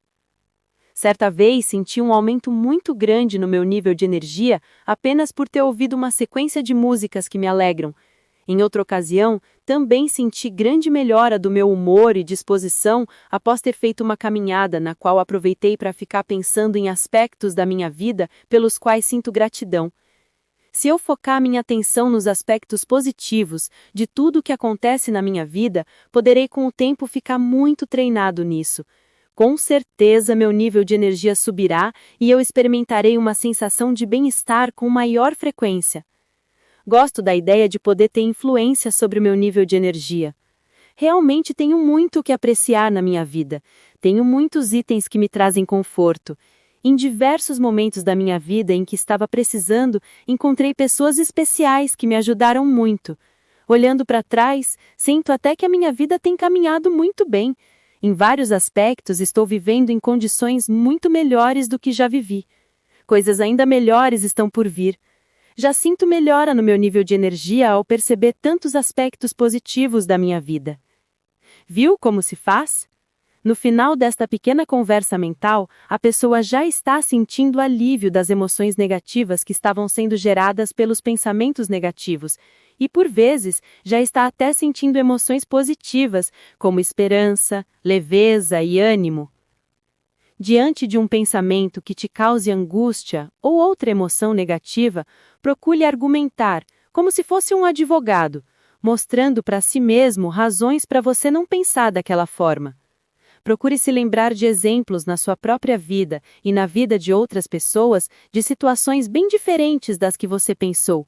Certa vez senti um aumento muito grande no meu nível de energia apenas por ter ouvido uma sequência de músicas que me alegram. Em outra ocasião, também senti grande melhora do meu humor e disposição após ter feito uma caminhada na qual aproveitei para ficar pensando em aspectos da minha vida pelos quais sinto gratidão. Se eu focar minha atenção nos aspectos positivos de tudo o que acontece na minha vida, poderei com o tempo ficar muito treinado nisso. Com certeza meu nível de energia subirá e eu experimentarei uma sensação de bem-estar com maior frequência. Gosto da ideia de poder ter influência sobre o meu nível de energia. Realmente tenho muito o que apreciar na minha vida. Tenho muitos itens que me trazem conforto. Em diversos momentos da minha vida em que estava precisando, encontrei pessoas especiais que me ajudaram muito. Olhando para trás, sinto até que a minha vida tem caminhado muito bem. Em vários aspectos, estou vivendo em condições muito melhores do que já vivi. Coisas ainda melhores estão por vir. Já sinto melhora no meu nível de energia ao perceber tantos aspectos positivos da minha vida. Viu como se faz? No final desta pequena conversa mental, a pessoa já está sentindo alívio das emoções negativas que estavam sendo geradas pelos pensamentos negativos, e por vezes já está até sentindo emoções positivas, como esperança, leveza e ânimo. Diante de um pensamento que te cause angústia ou outra emoção negativa, procure argumentar, como se fosse um advogado, mostrando para si mesmo razões para você não pensar daquela forma. Procure se lembrar de exemplos na sua própria vida e na vida de outras pessoas de situações bem diferentes das que você pensou.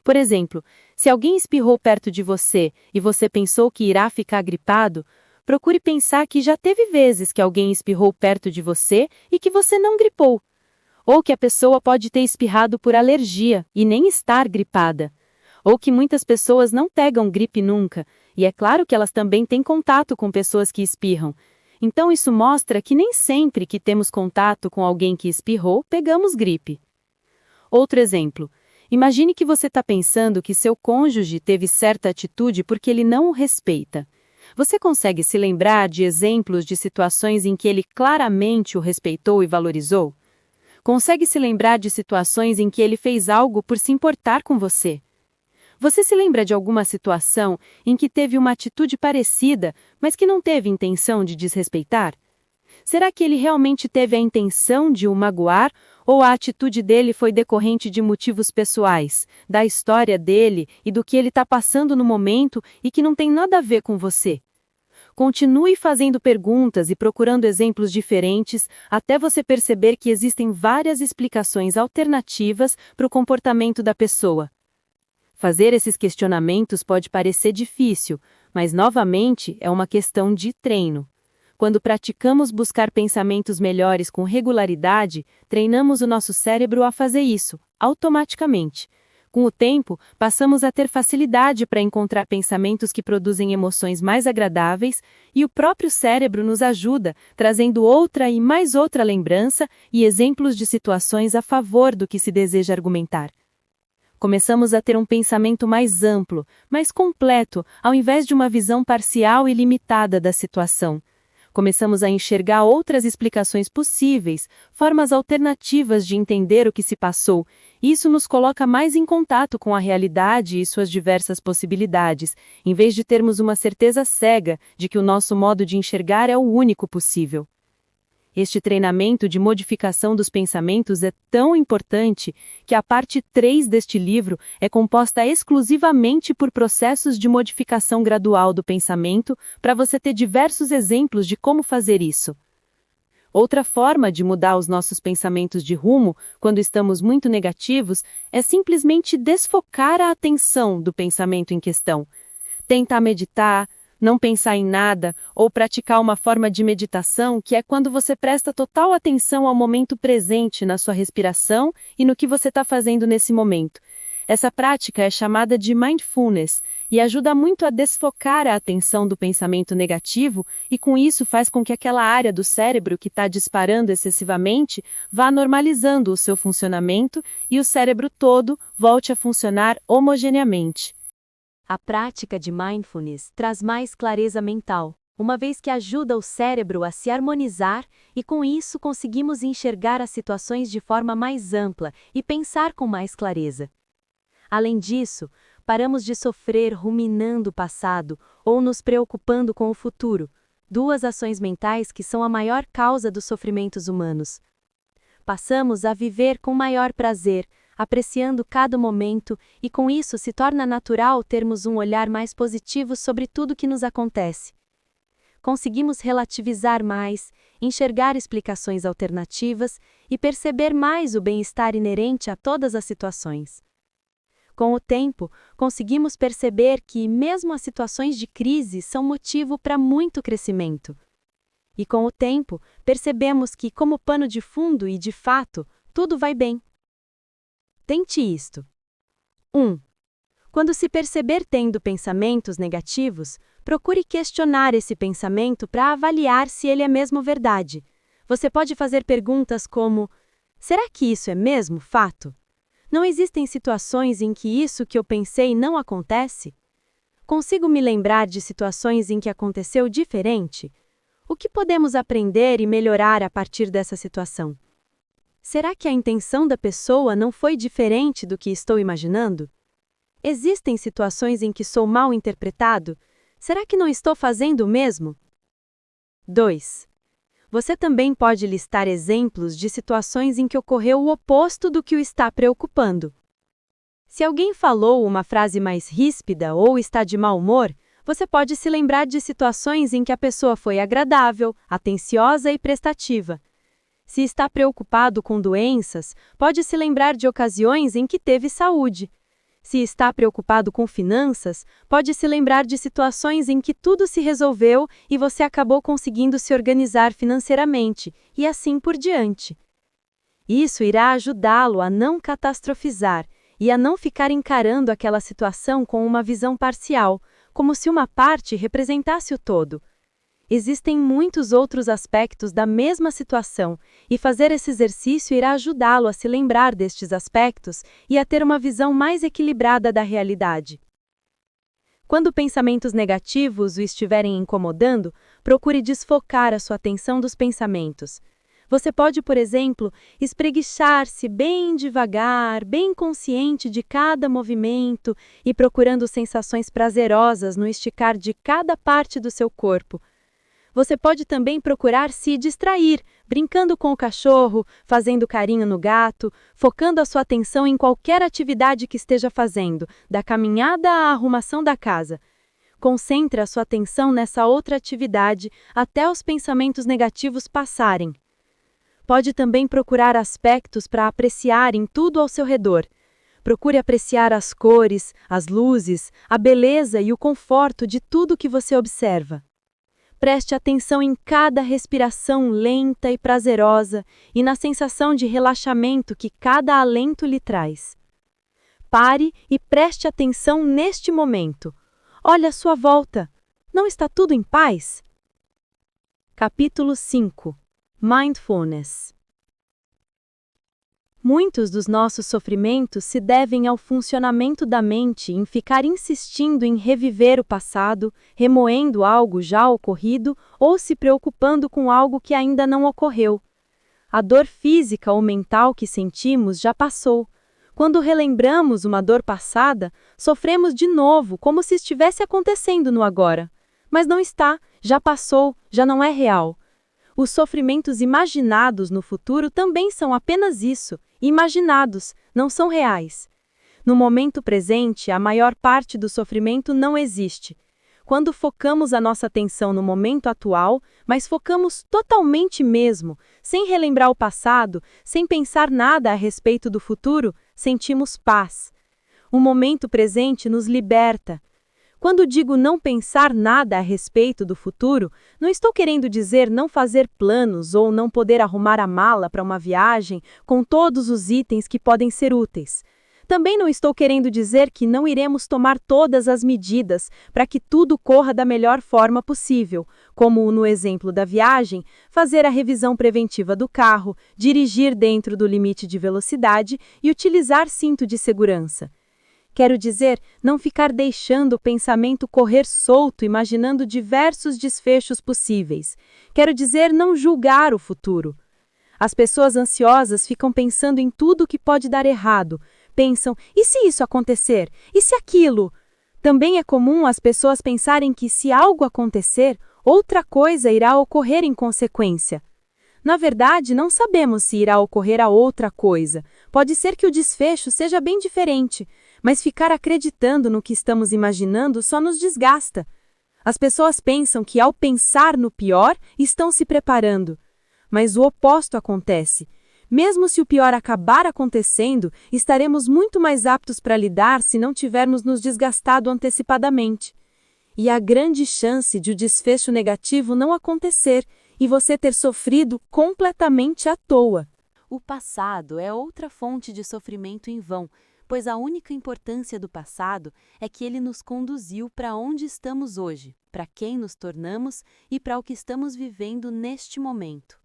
Por exemplo, se alguém espirrou perto de você e você pensou que irá ficar gripado, procure pensar que já teve vezes que alguém espirrou perto de você e que você não gripou. Ou que a pessoa pode ter espirrado por alergia e nem estar gripada. Ou que muitas pessoas não pegam gripe nunca, e é claro que elas também têm contato com pessoas que espirram. Então isso mostra que nem sempre que temos contato com alguém que espirrou, pegamos gripe. Outro exemplo. Imagine que você está pensando que seu cônjuge teve certa atitude porque ele não o respeita. Você consegue se lembrar de exemplos de situações em que ele claramente o respeitou e valorizou? Consegue se lembrar de situações em que ele fez algo por se importar com você? Você se lembra de alguma situação em que teve uma atitude parecida, mas que não teve intenção de desrespeitar? Será que ele realmente teve a intenção de o magoar, ou a atitude dele foi decorrente de motivos pessoais, da história dele e do que ele está passando no momento e que não tem nada a ver com você? Continue fazendo perguntas e procurando exemplos diferentes até você perceber que existem várias explicações alternativas para o comportamento da pessoa. Fazer esses questionamentos pode parecer difícil, mas novamente é uma questão de treino. Quando praticamos buscar pensamentos melhores com regularidade, treinamos o nosso cérebro a fazer isso, automaticamente. Com o tempo, passamos a ter facilidade para encontrar pensamentos que produzem emoções mais agradáveis e o próprio cérebro nos ajuda, trazendo outra e mais outra lembrança e exemplos de situações a favor do que se deseja argumentar. Começamos a ter um pensamento mais amplo, mais completo, ao invés de uma visão parcial e limitada da situação. Começamos a enxergar outras explicações possíveis, formas alternativas de entender o que se passou. Isso nos coloca mais em contato com a realidade e suas diversas possibilidades, em vez de termos uma certeza cega de que o nosso modo de enxergar é o único possível. Este treinamento de modificação dos pensamentos é tão importante que a parte 3 deste livro é composta exclusivamente por processos de modificação gradual do pensamento para você ter diversos exemplos de como fazer isso. Outra forma de mudar os nossos pensamentos de rumo, quando estamos muito negativos, é simplesmente desfocar a atenção do pensamento em questão. Tentar meditar, não pensar em nada, ou praticar uma forma de meditação que é quando você presta total atenção ao momento presente na sua respiração e no que você está fazendo nesse momento. Essa prática é chamada de mindfulness e ajuda muito a desfocar a atenção do pensamento negativo e com isso faz com que aquela área do cérebro que está disparando excessivamente vá normalizando o seu funcionamento e o cérebro todo volte a funcionar homogeneamente. A prática de mindfulness traz mais clareza mental, uma vez que ajuda o cérebro a se harmonizar e com isso conseguimos enxergar as situações de forma mais ampla e pensar com mais clareza. Além disso, paramos de sofrer ruminando o passado ou nos preocupando com o futuro, duas ações mentais que são a maior causa dos sofrimentos humanos. Passamos a viver com maior prazer, apreciando cada momento e com isso se torna natural termos um olhar mais positivo sobre tudo que nos acontece. Conseguimos relativizar mais, enxergar explicações alternativas e perceber mais o bem-estar inerente a todas as situações. Com o tempo, conseguimos perceber que, mesmo as situações de crise, são motivo para muito crescimento. E com o tempo, percebemos que, como pano de fundo e de fato, tudo vai bem. Tente isto. 1. Quando se perceber tendo pensamentos negativos, procure questionar esse pensamento para avaliar se ele é mesmo verdade. Você pode fazer perguntas como: será que isso é mesmo fato? Não existem situações em que isso que eu pensei não acontece? Consigo me lembrar de situações em que aconteceu diferente? O que podemos aprender e melhorar a partir dessa situação? Será que a intenção da pessoa não foi diferente do que estou imaginando? Existem situações em que sou mal interpretado? Será que não estou fazendo o mesmo? 2. Você também pode listar exemplos de situações em que ocorreu o oposto do que o está preocupando. Se alguém falou uma frase mais ríspida ou está de mau humor, você pode se lembrar de situações em que a pessoa foi agradável, atenciosa e prestativa. Se está preocupado com doenças, pode se lembrar de ocasiões em que teve saúde. Se está preocupado com finanças, pode se lembrar de situações em que tudo se resolveu e você acabou conseguindo se organizar financeiramente, e assim por diante. Isso irá ajudá-lo a não catastrofizar e a não ficar encarando aquela situação com uma visão parcial, como se uma parte representasse o todo. Existem muitos outros aspectos da mesma situação, e fazer esse exercício irá ajudá-lo a se lembrar destes aspectos e a ter uma visão mais equilibrada da realidade. Quando pensamentos negativos o estiverem incomodando, procure desfocar a sua atenção dos pensamentos. Você pode, por exemplo, espreguiçar-se bem devagar, bem consciente de cada movimento e procurando sensações prazerosas no esticar de cada parte do seu corpo. Você pode também procurar se distrair, brincando com o cachorro, fazendo carinho no gato, focando a sua atenção em qualquer atividade que esteja fazendo, da caminhada à arrumação da casa. Concentre a sua atenção nessa outra atividade até os pensamentos negativos passarem. Pode também procurar aspectos para apreciar em tudo ao seu redor. Procure apreciar as cores, as luzes, a beleza e o conforto de tudo que você observa. Preste atenção em cada respiração lenta e prazerosa e na sensação de relaxamento que cada alento lhe traz. Pare e preste atenção neste momento. Olhe à sua volta. Não está tudo em paz? Capítulo 5. Mindfulness. Muitos dos nossos sofrimentos se devem ao funcionamento da mente em ficar insistindo em reviver o passado, remoendo algo já ocorrido ou se preocupando com algo que ainda não ocorreu. A dor física ou mental que sentimos já passou. Quando relembramos uma dor passada, sofremos de novo, como se estivesse acontecendo no agora. Mas não está, já passou, já não é real. Os sofrimentos imaginados no futuro também são apenas isso, imaginados, não são reais. No momento presente, a maior parte do sofrimento não existe. quando focamos a nossa atenção no momento atual, mas focamos totalmente mesmo, sem relembrar o passado, sem pensar nada a respeito do futuro, sentimos paz. O momento presente nos liberta. Quando digo não pensar nada a respeito do futuro, não estou querendo dizer não fazer planos ou não poder arrumar a mala para uma viagem com todos os itens que podem ser úteis. Também não estou querendo dizer que não iremos tomar todas as medidas para que tudo corra da melhor forma possível, como no exemplo da viagem, fazer a revisão preventiva do carro, dirigir dentro do limite de velocidade e utilizar cinto de segurança. Quero dizer, não ficar deixando o pensamento correr solto, imaginando diversos desfechos possíveis. Quero dizer, não julgar o futuro. As pessoas ansiosas ficam pensando em tudo o que pode dar errado. Pensam, e se isso acontecer? E se aquilo? Também é comum as pessoas pensarem que se algo acontecer, outra coisa irá ocorrer em consequência. Na verdade, não sabemos se irá ocorrer a outra coisa. Pode ser que o desfecho seja bem diferente, mas ficar acreditando no que estamos imaginando só nos desgasta. As pessoas pensam que, ao pensar no pior, estão se preparando. Mas o oposto acontece. Mesmo se o pior acabar acontecendo, estaremos muito mais aptos para lidar se não tivermos nos desgastado antecipadamente. E há grande chance de o desfecho negativo não acontecer e você ter sofrido completamente à toa. O passado é outra fonte de sofrimento em vão, pois a única importância do passado é que ele nos conduziu para onde estamos hoje, para quem nos tornamos e para o que estamos vivendo neste momento.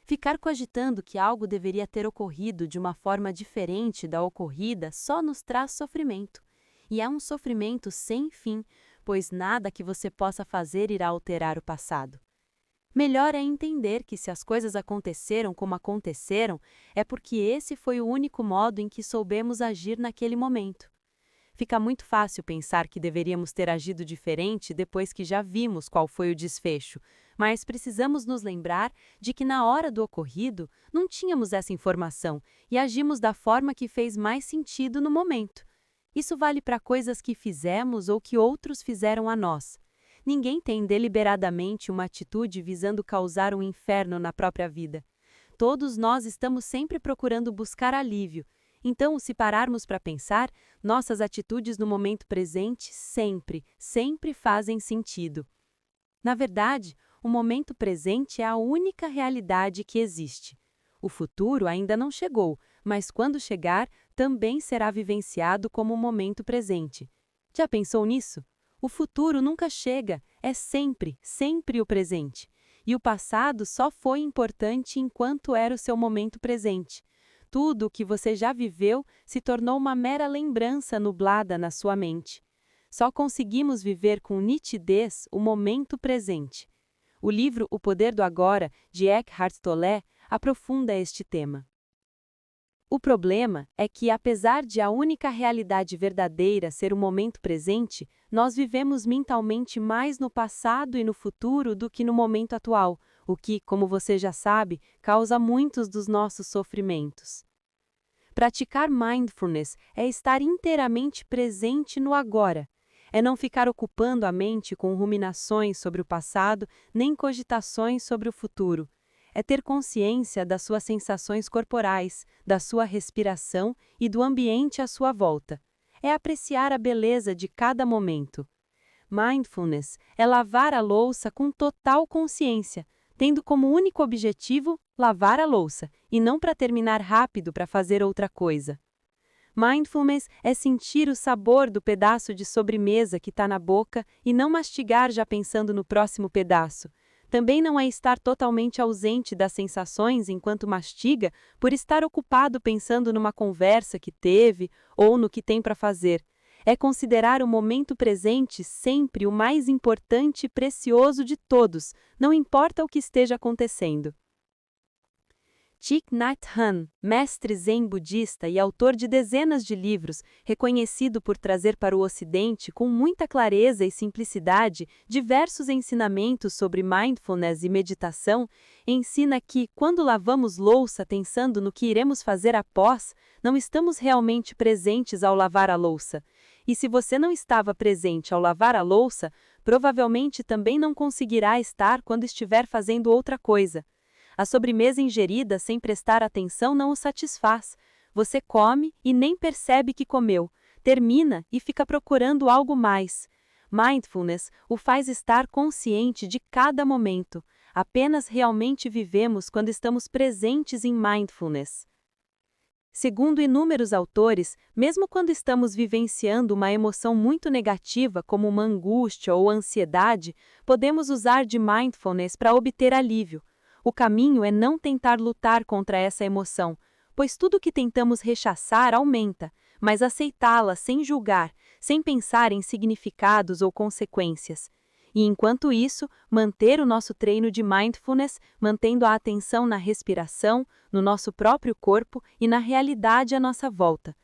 Ficar cogitando que algo deveria ter ocorrido de uma forma diferente da ocorrida só nos traz sofrimento. E é um sofrimento sem fim, pois nada que você possa fazer irá alterar o passado. Melhor é entender que se as coisas aconteceram como aconteceram, é porque esse foi o único modo em que soubemos agir naquele momento. Fica muito fácil pensar que deveríamos ter agido diferente depois que já vimos qual foi o desfecho, mas precisamos nos lembrar de que na hora do ocorrido não tínhamos essa informação e agimos da forma que fez mais sentido no momento. Isso vale para coisas que fizemos ou que outros fizeram a nós. Ninguém tem deliberadamente uma atitude visando causar um inferno na própria vida. Todos nós estamos sempre procurando buscar alívio. Então, se pararmos para pensar, nossas atitudes no momento presente sempre fazem sentido. Na verdade, o momento presente é a única realidade que existe. O futuro ainda não chegou, mas quando chegar, também será vivenciado como o momento presente. Já pensou nisso? O futuro nunca chega, é sempre o presente. E o passado só foi importante enquanto era o seu momento presente. Tudo o que você já viveu se tornou uma mera lembrança nublada na sua mente. Só conseguimos viver com nitidez o momento presente. O livro O Poder do Agora, de Eckhart Tolle, aprofunda este tema. O problema é que, apesar de a única realidade verdadeira ser o momento presente, nós vivemos mentalmente mais no passado e no futuro do que no momento atual, o que, como você já sabe, causa muitos dos nossos sofrimentos. Praticar mindfulness é estar inteiramente presente no agora. É não ficar ocupando a mente com ruminações sobre o passado, nem cogitações sobre o futuro. É ter consciência das suas sensações corporais, da sua respiração e do ambiente à sua volta. É apreciar a beleza de cada momento. Mindfulness é lavar a louça com total consciência, tendo como único objetivo lavar a louça, e não para terminar rápido para fazer outra coisa. Mindfulness é sentir o sabor do pedaço de sobremesa que está na boca e não mastigar já pensando no próximo pedaço. Também não é estar totalmente ausente das sensações enquanto mastiga por estar ocupado pensando numa conversa que teve ou no que tem para fazer. É considerar o momento presente sempre o mais importante e precioso de todos, não importa o que esteja acontecendo. Thich Nhat Hanh, mestre zen budista e autor de dezenas de livros, reconhecido por trazer para o Ocidente com muita clareza e simplicidade diversos ensinamentos sobre mindfulness e meditação, ensina que, quando lavamos louça pensando no que iremos fazer após, não estamos realmente presentes ao lavar a louça. E se você não estava presente ao lavar a louça, provavelmente também não conseguirá estar quando estiver fazendo outra coisa. A sobremesa ingerida sem prestar atenção não o satisfaz. Você come e nem percebe que comeu, termina e fica procurando algo mais. Mindfulness o faz estar consciente de cada momento. Apenas realmente vivemos quando estamos presentes em mindfulness. Segundo inúmeros autores, mesmo quando estamos vivenciando uma emoção muito negativa, como uma angústia ou ansiedade, podemos usar de mindfulness para obter alívio. O caminho é não tentar lutar contra essa emoção, pois tudo que tentamos rechaçar aumenta, mas aceitá-la sem julgar, sem pensar em significados ou consequências. E enquanto isso, manter o nosso treino de mindfulness, mantendo a atenção na respiração, no nosso próprio corpo e na realidade à nossa volta.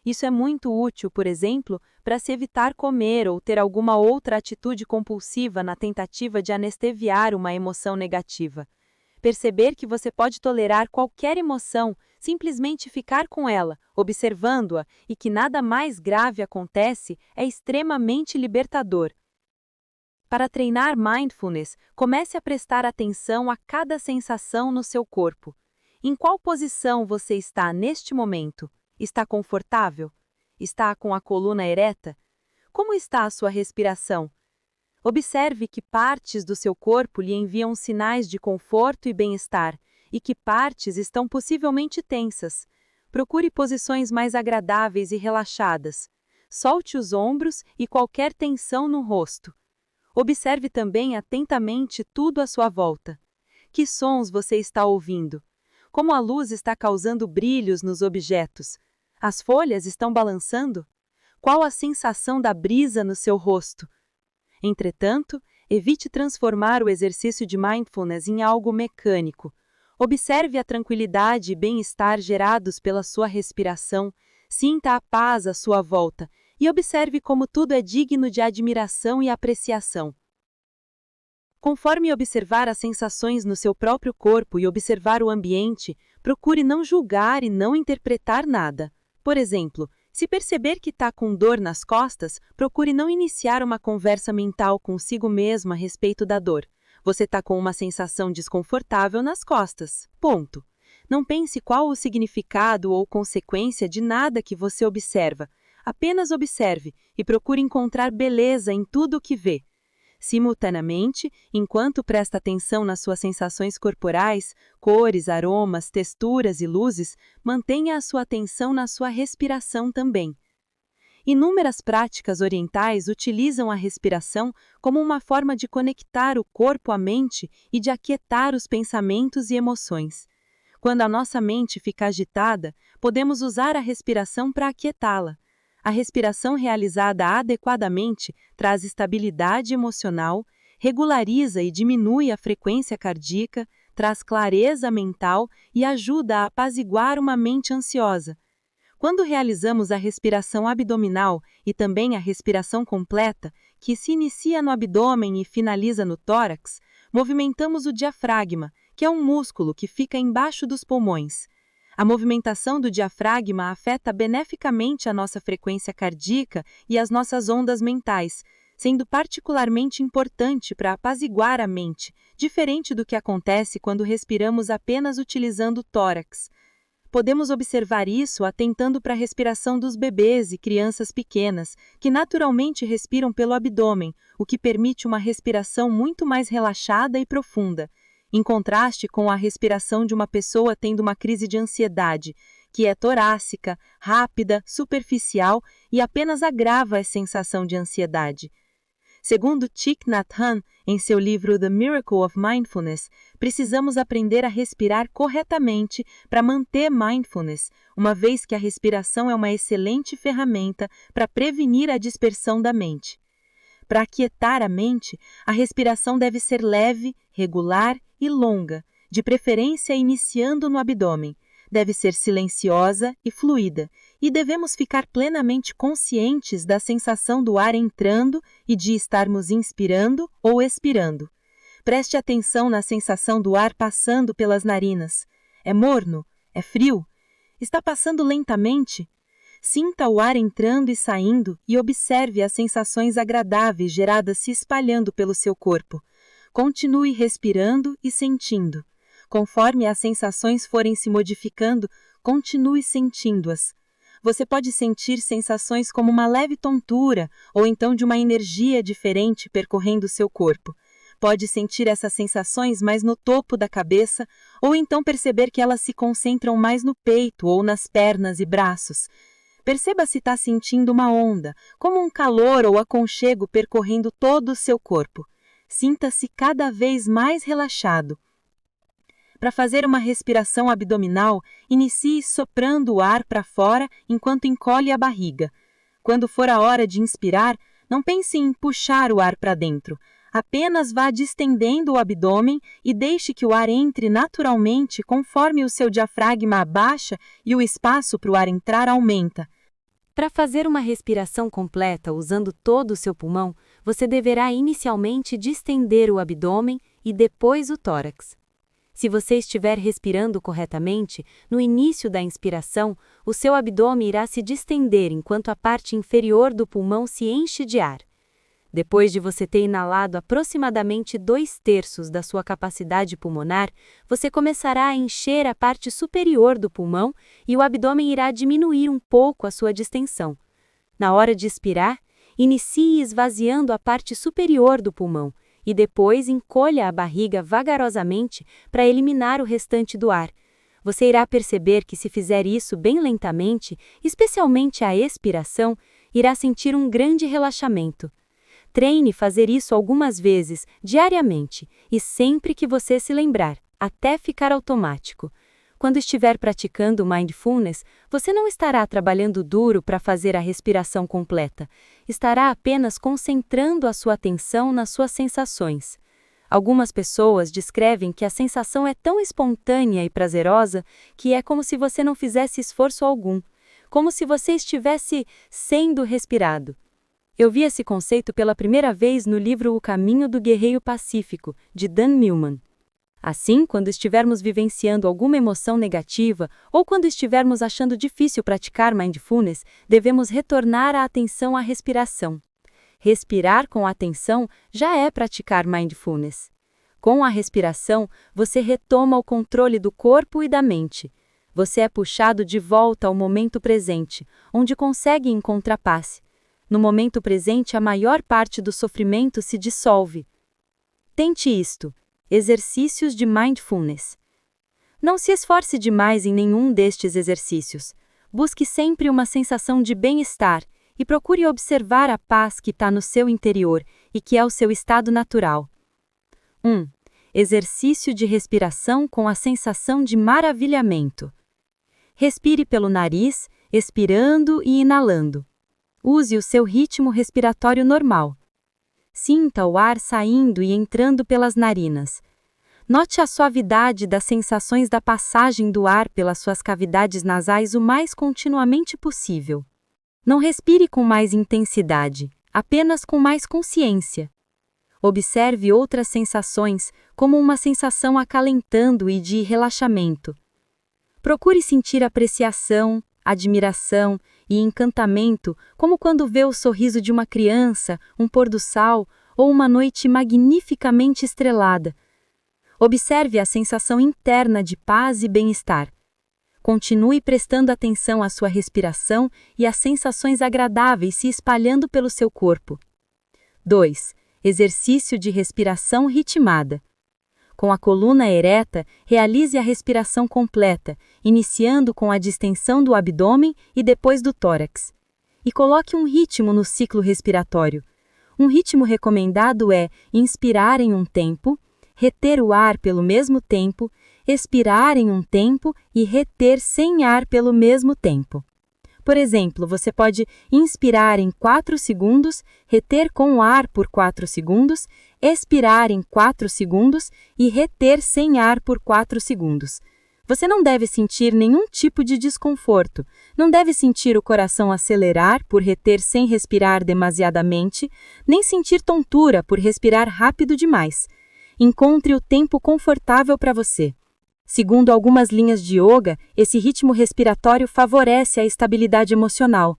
Isso é muito útil, por exemplo, para se evitar comer ou ter alguma outra atitude compulsiva na tentativa de anestesiar uma emoção negativa. Perceber que você pode tolerar qualquer emoção, simplesmente ficar com ela, observando-a, e que nada mais grave acontece, é extremamente libertador. Para treinar mindfulness, comece a prestar atenção a cada sensação no seu corpo. Em qual posição você está neste momento? Está confortável? Está com a coluna ereta? Como está a sua respiração? Observe que partes do seu corpo lhe enviam sinais de conforto e bem-estar, e que partes estão possivelmente tensas. Procure posições mais agradáveis e relaxadas. Solte os ombros e qualquer tensão no rosto. Observe também atentamente tudo à sua volta. Que sons você está ouvindo? Como a luz está causando brilhos nos objetos? As folhas estão balançando? Qual a sensação da brisa no seu rosto? Entretanto, evite transformar o exercício de mindfulness em algo mecânico. Observe a tranquilidade e bem-estar gerados pela sua respiração, sinta a paz à sua volta e observe como tudo é digno de admiração e apreciação. Conforme observar as sensações no seu próprio corpo e observar o ambiente, procure não julgar e não interpretar nada. Por exemplo, se perceber que está com dor nas costas, procure não iniciar uma conversa mental consigo mesmo a respeito da dor. Você está com uma sensação desconfortável nas costas. Ponto. Não pense qual o significado ou consequência de nada que você observa. Apenas observe e procure encontrar beleza em tudo o que vê. Simultaneamente, enquanto presta atenção nas suas sensações corporais, cores, aromas, texturas e luzes, mantenha a sua atenção na sua respiração também. Inúmeras práticas orientais utilizam a respiração como uma forma de conectar o corpo à mente e de aquietar os pensamentos e emoções. Quando a nossa mente fica agitada, podemos usar a respiração para aquietá-la. A respiração realizada adequadamente traz estabilidade emocional, regulariza e diminui a frequência cardíaca, traz clareza mental e ajuda a apaziguar uma mente ansiosa. Quando realizamos a respiração abdominal e também a respiração completa, que se inicia no abdômen e finaliza no tórax, movimentamos o diafragma, que é um músculo que fica embaixo dos pulmões. A movimentação do diafragma afeta beneficamente a nossa frequência cardíaca e as nossas ondas mentais, sendo particularmente importante para apaziguar a mente, diferente do que acontece quando respiramos apenas utilizando o tórax. Podemos observar isso atentando para a respiração dos bebês e crianças pequenas, que naturalmente respiram pelo abdômen, o que permite uma respiração muito mais relaxada e profunda. Em contraste com a respiração de uma pessoa tendo uma crise de ansiedade, que é torácica, rápida, superficial e apenas agrava a sensação de ansiedade. Segundo Thich Nhat Hanh, em seu livro The Miracle of Mindfulness, precisamos aprender a respirar corretamente para manter mindfulness, uma vez que a respiração é uma excelente ferramenta para prevenir a dispersão da mente. Para aquietar a mente, a respiração deve ser leve, regular e longa, de preferência iniciando no abdômen. Deve ser silenciosa e fluida, e devemos ficar plenamente conscientes da sensação do ar entrando e de estarmos inspirando ou expirando. Preste atenção na sensação do ar passando pelas narinas. É morno? É frio? Está passando lentamente? Sinta o ar entrando e saindo e observe as sensações agradáveis geradas se espalhando pelo seu corpo. Continue respirando e sentindo. Conforme as sensações forem se modificando, continue sentindo-as. Você pode sentir sensações como uma leve tontura ou então de uma energia diferente percorrendo seu corpo. Pode sentir essas sensações mais no topo da cabeça ou então perceber que elas se concentram mais no peito ou nas pernas e braços. Perceba se está sentindo uma onda, como um calor ou aconchego percorrendo todo o seu corpo. Sinta-se cada vez mais relaxado. Para fazer uma respiração abdominal, inicie soprando o ar para fora enquanto encolhe a barriga. Quando for a hora de inspirar, não pense em puxar o ar para dentro. Apenas vá distendendo o abdômen e deixe que o ar entre naturalmente conforme o seu diafragma abaixa e o espaço para o ar entrar aumenta. Para fazer uma respiração completa usando todo o seu pulmão, você deverá inicialmente distender o abdômen e depois o tórax. Se você estiver respirando corretamente, no início da inspiração, o seu abdômen irá se distender enquanto a parte inferior do pulmão se enche de ar. Depois de você ter inalado aproximadamente 2/3 da sua capacidade pulmonar, você começará a encher a parte superior do pulmão e o abdômen irá diminuir um pouco a sua distensão. Na hora de expirar, inicie esvaziando a parte superior do pulmão e depois encolha a barriga vagarosamente para eliminar o restante do ar. Você irá perceber que se fizer isso bem lentamente, especialmente a expiração, irá sentir um grande relaxamento. Treine fazer isso algumas vezes, diariamente, e sempre que você se lembrar, até ficar automático. Quando estiver praticando Mindfulness, você não estará trabalhando duro para fazer a respiração completa. Estará apenas concentrando a sua atenção nas suas sensações. Algumas pessoas descrevem que a sensação é tão espontânea e prazerosa que é como se você não fizesse esforço algum, como se você estivesse sendo respirado. Eu vi esse conceito pela primeira vez no livro O Caminho do Guerreiro Pacífico, de Dan Millman. Assim, quando estivermos vivenciando alguma emoção negativa ou quando estivermos achando difícil praticar Mindfulness, devemos retornar a atenção à respiração. Respirar com atenção já é praticar Mindfulness. Com a respiração, você retoma o controle do corpo e da mente. Você é puxado de volta ao momento presente, onde consegue encontrar paz. No momento presente, a maior parte do sofrimento se dissolve. Tente isto. Exercícios de Mindfulness. Não se esforce demais em nenhum destes exercícios. Busque sempre uma sensação de bem-estar e procure observar a paz que está no seu interior e que é o seu estado natural. 1. Exercício de respiração com a sensação de maravilhamento. Respire pelo nariz, expirando e inalando. Use o seu ritmo respiratório normal. Sinta o ar saindo e entrando pelas narinas. Note a suavidade das sensações da passagem do ar pelas suas cavidades nasais o mais continuamente possível. Não respire com mais intensidade, apenas com mais consciência. Observe outras sensações, como uma sensação acalentando e de relaxamento. Procure sentir apreciação, admiração e encantamento, como quando vê o sorriso de uma criança, um pôr do sol ou uma noite magnificamente estrelada. Observe a sensação interna de paz e bem-estar. Continue prestando atenção à sua respiração e às sensações agradáveis se espalhando pelo seu corpo. 2. Exercício de respiração ritmada. Com a coluna ereta, realize a respiração completa, iniciando com a distensão do abdômen e depois do tórax. E coloque um ritmo no ciclo respiratório. Um ritmo recomendado é inspirar em um tempo, reter o ar pelo mesmo tempo, expirar em um tempo e reter sem ar pelo mesmo tempo. Por exemplo, você pode inspirar em 4 segundos, reter com o ar por 4 segundos, expirar em 4 segundos e reter sem ar por 4 segundos. Você não deve sentir nenhum tipo de desconforto, não deve sentir o coração acelerar por reter sem respirar demasiadamente, nem sentir tontura por respirar rápido demais. Encontre o tempo confortável para você. Segundo algumas linhas de yoga, esse ritmo respiratório favorece a estabilidade emocional.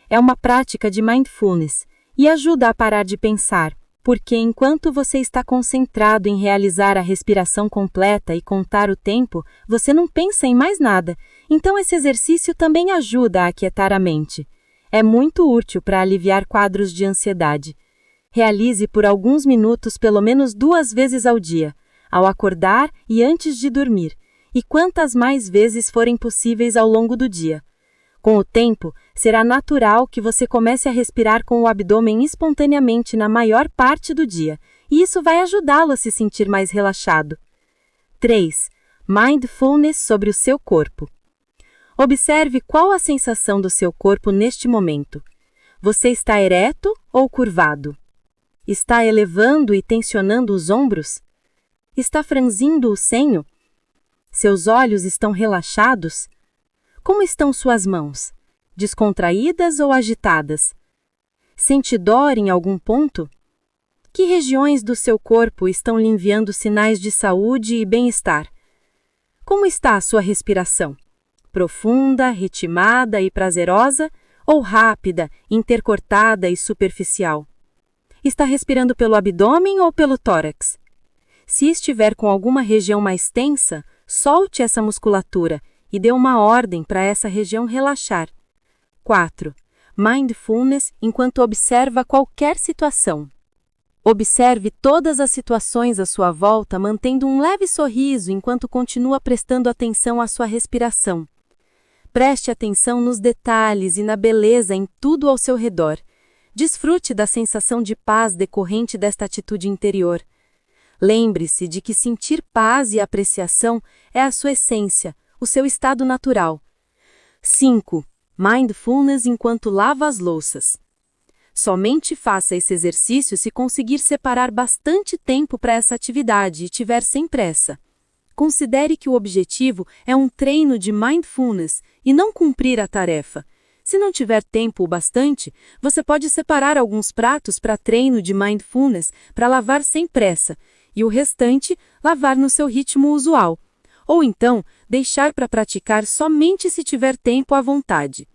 É uma prática de mindfulness e ajuda a parar de pensar, porque enquanto você está concentrado em realizar a respiração completa e contar o tempo, você não pensa em mais nada. Então esse exercício também ajuda a aquietar a mente. É muito útil para aliviar quadros de ansiedade. Realize por alguns minutos pelo menos 2 vezes ao dia, ao acordar e antes de dormir, e quantas mais vezes forem possíveis ao longo do dia. Com o tempo, será natural que você comece a respirar com o abdômen espontaneamente na maior parte do dia, e isso vai ajudá-lo a se sentir mais relaxado. 3. Mindfulness sobre o seu corpo. Observe qual a sensação do seu corpo neste momento. Você está ereto ou curvado? Está elevando e tensionando os ombros? Está franzindo o senho? Seus olhos estão relaxados? Como estão suas mãos? Descontraídas ou agitadas? Sente dor em algum ponto? Que regiões do seu corpo estão lhe enviando sinais de saúde e bem-estar? Como está a sua respiração? Profunda, ritmada e prazerosa ou rápida, intercortada e superficial? Está respirando pelo abdômen ou pelo tórax? Se estiver com alguma região mais tensa, solte essa musculatura e dê uma ordem para essa região relaxar. 4. Mindfulness enquanto observa qualquer situação. Observe todas as situações à sua volta, mantendo um leve sorriso enquanto continua prestando atenção à sua respiração. Preste atenção nos detalhes e na beleza em tudo ao seu redor. Desfrute da sensação de paz decorrente desta atitude interior. Lembre-se de que sentir paz e apreciação é a sua essência, o seu estado natural. 5. Mindfulness enquanto lava as louças. Somente faça esse exercício se conseguir separar bastante tempo para essa atividade e tiver sem pressa. Considere que o objetivo é um treino de mindfulness e não cumprir a tarefa. Se não tiver tempo o bastante, você pode separar alguns pratos para treino de mindfulness para lavar sem pressa e o restante lavar no seu ritmo usual. Ou então, deixar para praticar somente se tiver tempo à vontade.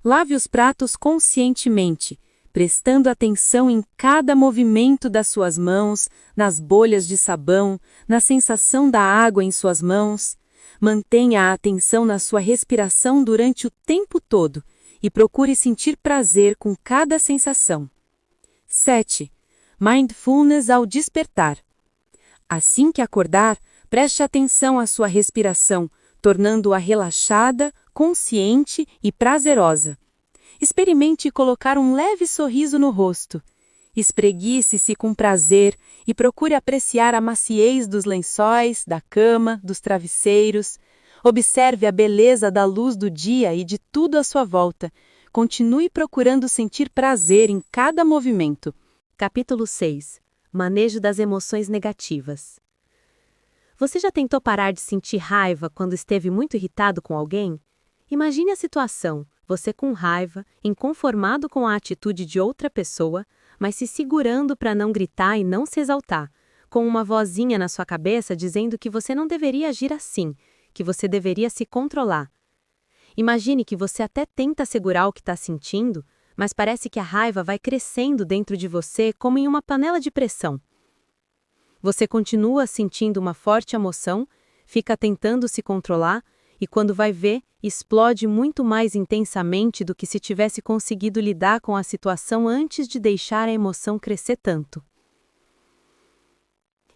Lave os pratos conscientemente, prestando atenção em cada movimento das suas mãos, nas bolhas de sabão, na sensação da água em suas mãos. Mantenha a atenção na sua respiração durante o tempo todo e procure sentir prazer com cada sensação. 7. Mindfulness ao despertar. Assim que acordar, preste atenção à sua respiração, tornando-a relaxada, consciente e prazerosa. Experimente colocar um leve sorriso no rosto. Espreguice-se com prazer e procure apreciar a maciez dos lençóis, da cama, dos travesseiros. Observe a beleza da luz do dia e de tudo à sua volta. Continue procurando sentir prazer em cada movimento. Capítulo 6. Manejo das emoções negativas. Você já tentou parar de sentir raiva quando esteve muito irritado com alguém? Imagine a situação, você com raiva, inconformado com a atitude de outra pessoa, mas se segurando para não gritar e não se exaltar, com uma vozinha na sua cabeça dizendo que você não deveria agir assim, que você deveria se controlar. Imagine que você até tenta segurar o que está sentindo, mas parece que a raiva vai crescendo dentro de você como em uma panela de pressão. Você continua sentindo uma forte emoção, fica tentando se controlar e quando vai ver, explode muito mais intensamente do que se tivesse conseguido lidar com a situação antes de deixar a emoção crescer tanto.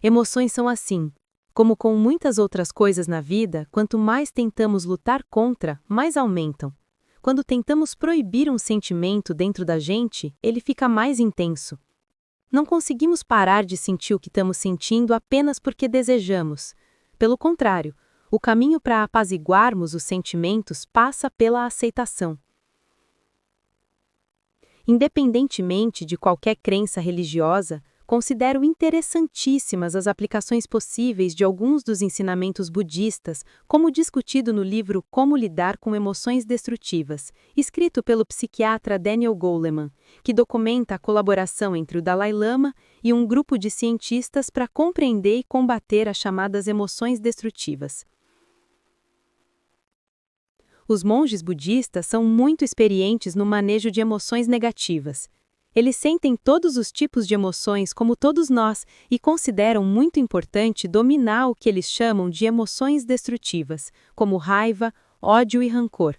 Emoções são assim. Como com muitas outras coisas na vida, quanto mais tentamos lutar contra, mais aumentam. Quando tentamos proibir um sentimento dentro da gente, ele fica mais intenso. Não conseguimos parar de sentir o que estamos sentindo apenas porque desejamos. Pelo contrário, o caminho para apaziguarmos os sentimentos passa pela aceitação. Independentemente de qualquer crença religiosa, considero interessantíssimas as aplicações possíveis de alguns dos ensinamentos budistas, como discutido no livro Como Lidar com Emoções Destrutivas, escrito pelo psiquiatra Daniel Goleman, que documenta a colaboração entre o Dalai Lama e um grupo de cientistas para compreender e combater as chamadas emoções destrutivas. Os monges budistas são muito experientes no manejo de emoções negativas. Eles sentem todos os tipos de emoções como todos nós e consideram muito importante dominar o que eles chamam de emoções destrutivas, como raiva, ódio e rancor.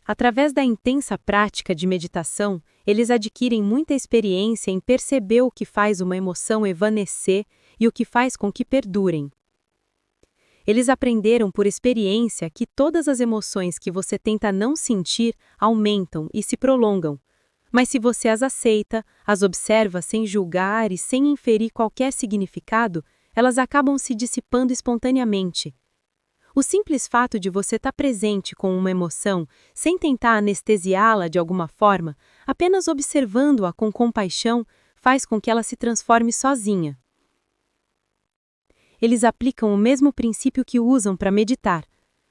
Através da intensa prática de meditação, eles adquirem muita experiência em perceber o que faz uma emoção evanescer e o que faz com que perdurem. Eles aprenderam por experiência que todas as emoções que você tenta não sentir aumentam e se prolongam. Mas se você as aceita, as observa sem julgar e sem inferir qualquer significado, elas acabam se dissipando espontaneamente. O simples fato de você estar presente com uma emoção, sem tentar anestesiá-la de alguma forma, apenas observando-a com compaixão, faz com que ela se transforme sozinha. Eles aplicam o mesmo princípio que usam para meditar.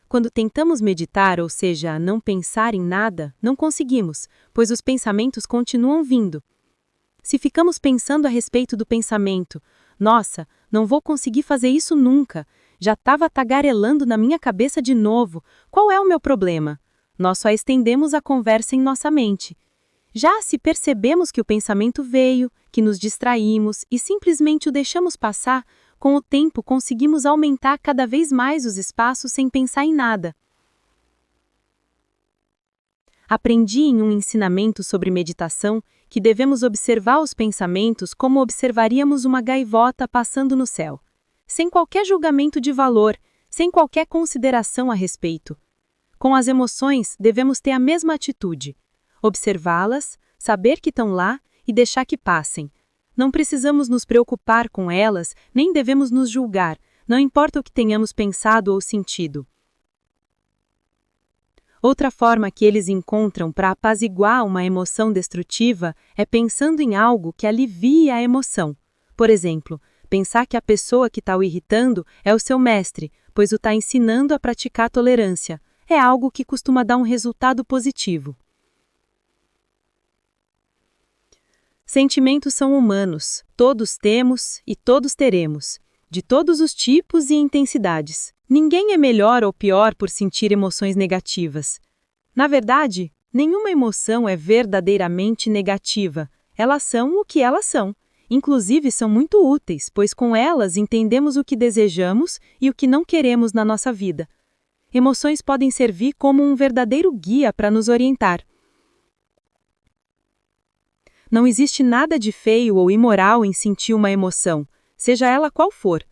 Quando tentamos meditar, ou seja, não pensar em nada, não conseguimos, pois os pensamentos continuam vindo. Se ficamos pensando a respeito do pensamento, nossa, não vou conseguir fazer isso nunca, já estava tagarelando na minha cabeça de novo, qual é o meu problema? Nós só estendemos a conversa em nossa mente. Já se percebemos que o pensamento veio, que nos distraímos e simplesmente o deixamos passar, com o tempo conseguimos aumentar cada vez mais os espaços sem pensar em nada. Aprendi em um ensinamento sobre meditação que devemos observar os pensamentos como observaríamos uma gaivota passando no céu, sem qualquer julgamento de valor, sem qualquer consideração a respeito. Com as emoções, devemos ter a mesma atitude: observá-las, saber que estão lá e deixar que passem. Não precisamos nos preocupar com elas, nem devemos nos julgar, não importa o que tenhamos pensado ou sentido. Outra forma que eles encontram para apaziguar uma emoção destrutiva é pensando em algo que alivie a emoção. Por exemplo, pensar que a pessoa que está o irritando é o seu mestre, pois o está ensinando a praticar tolerância. É algo que costuma dar um resultado positivo. Sentimentos são humanos, todos temos e todos teremos, de todos os tipos e intensidades. Ninguém é melhor ou pior por sentir emoções negativas. Na verdade, nenhuma emoção é verdadeiramente negativa. Elas são o que elas são. Inclusive, são muito úteis, pois com elas entendemos o que desejamos e o que não queremos na nossa vida. Emoções podem servir como um verdadeiro guia para nos orientar. Não existe nada de feio ou imoral em sentir uma emoção, seja ela qual for.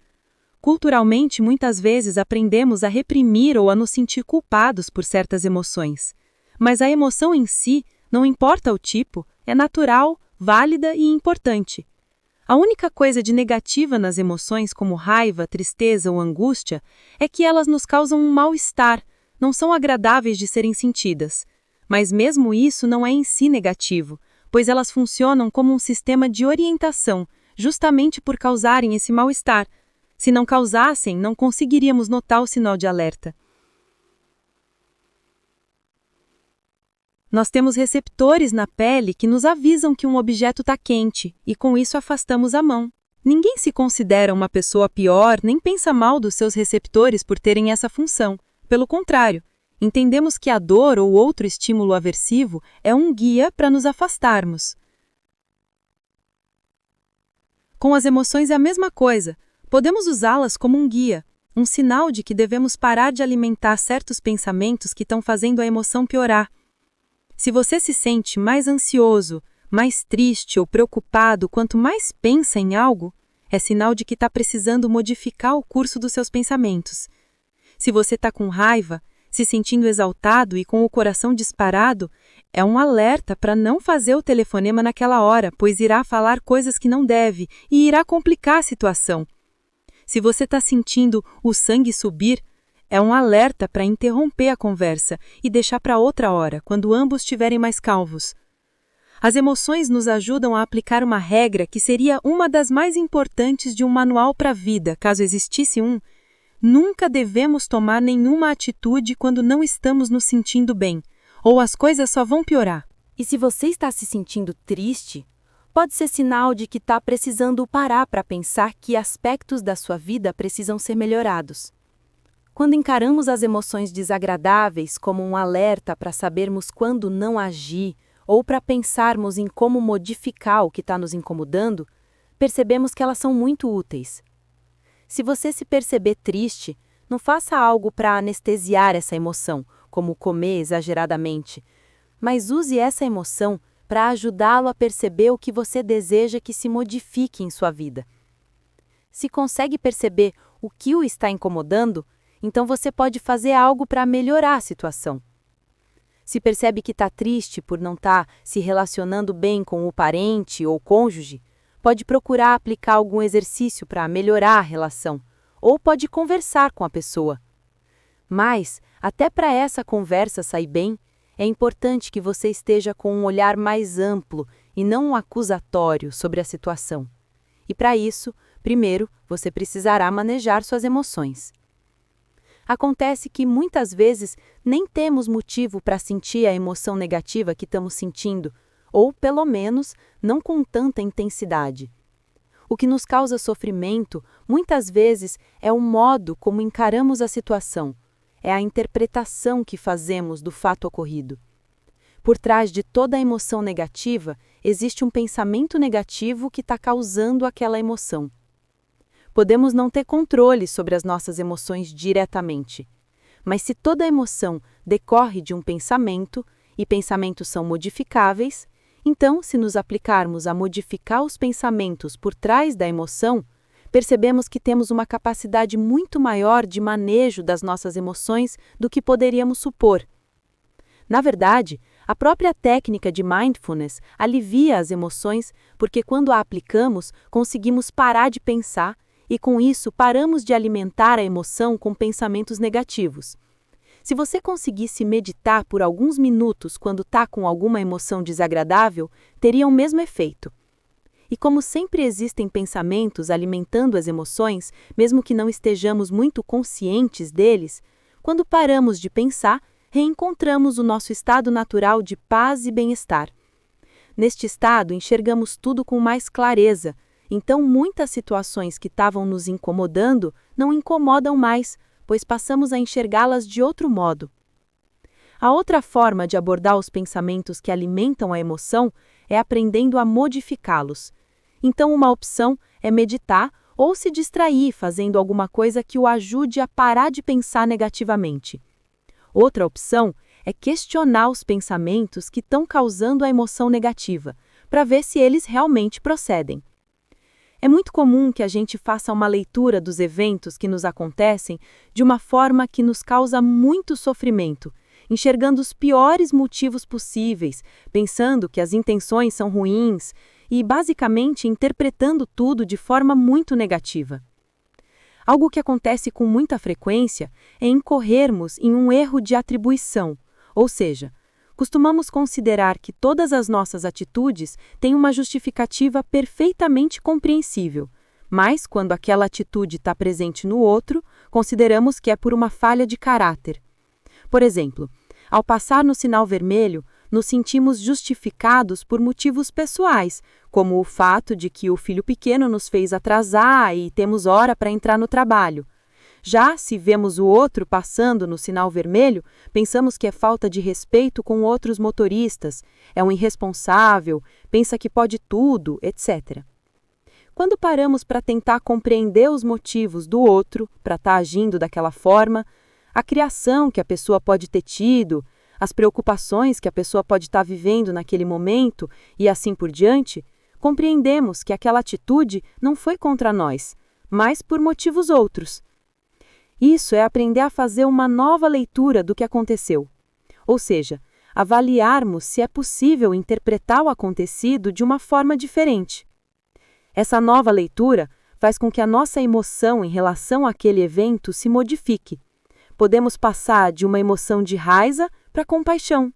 Culturalmente, muitas vezes aprendemos a reprimir ou a nos sentir culpados por certas emoções. Mas a emoção em si, não importa o tipo, é natural, válida e importante. A única coisa de negativa nas emoções como raiva, tristeza ou angústia é que elas nos causam um mal-estar, não são agradáveis de serem sentidas. Mas mesmo isso não é em si negativo, pois elas funcionam como um sistema de orientação, justamente por causarem esse mal-estar. Se não causassem, não conseguiríamos notar o sinal de alerta. Nós temos receptores na pele que nos avisam que um objeto está quente, e com isso afastamos a mão. Ninguém se considera uma pessoa pior, nem pensa mal dos seus receptores por terem essa função. Pelo contrário, entendemos que a dor ou outro estímulo aversivo é um guia para nos afastarmos. Com as emoções é a mesma coisa. Podemos usá-las como um guia, um sinal de que devemos parar de alimentar certos pensamentos que estão fazendo a emoção piorar. Se você se sente mais ansioso, mais triste ou preocupado quanto mais pensa em algo, é sinal de que está precisando modificar o curso dos seus pensamentos. Se você está com raiva, se sentindo exaltado e com o coração disparado, é um alerta para não fazer o telefonema naquela hora, pois irá falar coisas que não deve e irá complicar a situação. Se você está sentindo o sangue subir, É um alerta para interromper a conversa e deixar para outra hora, quando ambos estiverem mais calmos. As emoções nos ajudam a aplicar uma regra que seria uma das mais importantes de um manual para a vida, caso existisse um. Nunca devemos tomar nenhuma atitude quando não estamos nos sentindo bem, ou as coisas só vão piorar. E se você está se sentindo triste, pode ser sinal de que está precisando parar para pensar que aspectos da sua vida precisam ser melhorados. Quando encaramos as emoções desagradáveis como um alerta para sabermos quando não agir ou para pensarmos em como modificar o que está nos incomodando, percebemos que elas são muito úteis. Se você se perceber triste, não faça algo para anestesiar essa emoção, como comer exageradamente, mas use essa emoção para ajudá-lo a perceber o que você deseja que se modifique em sua vida. Se consegue perceber o que o está incomodando, então você pode fazer algo para melhorar a situação. Se percebe que está triste por não estar se relacionando bem com o parente ou cônjuge, pode procurar aplicar algum exercício para melhorar a relação, ou pode conversar com a pessoa. Mas, até para essa conversa sair bem, é importante que você esteja com um olhar mais amplo e não um acusatório sobre a situação. E para isso, primeiro, você precisará manejar suas emoções. Acontece que muitas vezes nem temos motivo para sentir a emoção negativa que estamos sentindo, ou pelo menos não com tanta intensidade. O que nos causa sofrimento muitas vezes é o modo como encaramos a situação, é a interpretação que fazemos do fato ocorrido. Por trás de toda a emoção negativa existe um pensamento negativo que está causando aquela emoção. Podemos não ter controle sobre as nossas emoções diretamente, mas se toda emoção decorre de um pensamento, e pensamentos são modificáveis, então, se nos aplicarmos a modificar os pensamentos por trás da emoção, percebemos que temos uma capacidade muito maior de manejo das nossas emoções do que poderíamos supor. Na verdade, a própria técnica de mindfulness alivia as emoções porque quando a aplicamos, conseguimos parar de pensar e, com isso, paramos de alimentar a emoção com pensamentos negativos. Se você conseguisse meditar por alguns minutos quando está com alguma emoção desagradável, teria o mesmo efeito. E como sempre existem pensamentos alimentando as emoções, mesmo que não estejamos muito conscientes deles, quando paramos de pensar, reencontramos o nosso estado natural de paz e bem-estar. Neste estado, enxergamos tudo com mais clareza. Então, muitas situações que estavam nos incomodando não incomodam mais, pois passamos a enxergá-las de outro modo. A outra forma de abordar os pensamentos que alimentam a emoção é aprendendo a modificá-los. Então, uma opção é meditar ou se distrair fazendo alguma coisa que o ajude a parar de pensar negativamente. Outra opção é questionar os pensamentos que estão causando a emoção negativa, para ver se eles realmente procedem. É muito comum que a gente faça uma leitura dos eventos que nos acontecem de uma forma que nos causa muito sofrimento, enxergando os piores motivos possíveis, pensando que as intenções são ruins e, basicamente, interpretando tudo de forma muito negativa. Algo que acontece com muita frequência é incorrermos em um erro de atribuição, ou seja, costumamos considerar que todas as nossas atitudes têm uma justificativa perfeitamente compreensível, mas quando aquela atitude está presente no outro, consideramos que é por uma falha de caráter. Por exemplo, ao passar no sinal vermelho, nos sentimos justificados por motivos pessoais, como o fato de que o filho pequeno nos fez atrasar e temos hora para entrar no trabalho. Já se vemos o outro passando no sinal vermelho, pensamos que é falta de respeito com outros motoristas, é um irresponsável, pensa que pode tudo, etc. Quando paramos para tentar compreender os motivos do outro para estar agindo daquela forma, a criação que a pessoa pode ter tido, as preocupações que a pessoa pode estar vivendo naquele momento e assim por diante, compreendemos que aquela atitude não foi contra nós, mas por motivos outros. Isso é aprender a fazer uma nova leitura do que aconteceu. Ou seja, avaliarmos se é possível interpretar o acontecido de uma forma diferente. Essa nova leitura faz com que a nossa emoção em relação àquele evento se modifique. podemos passar de uma emoção de raiva para compaixão.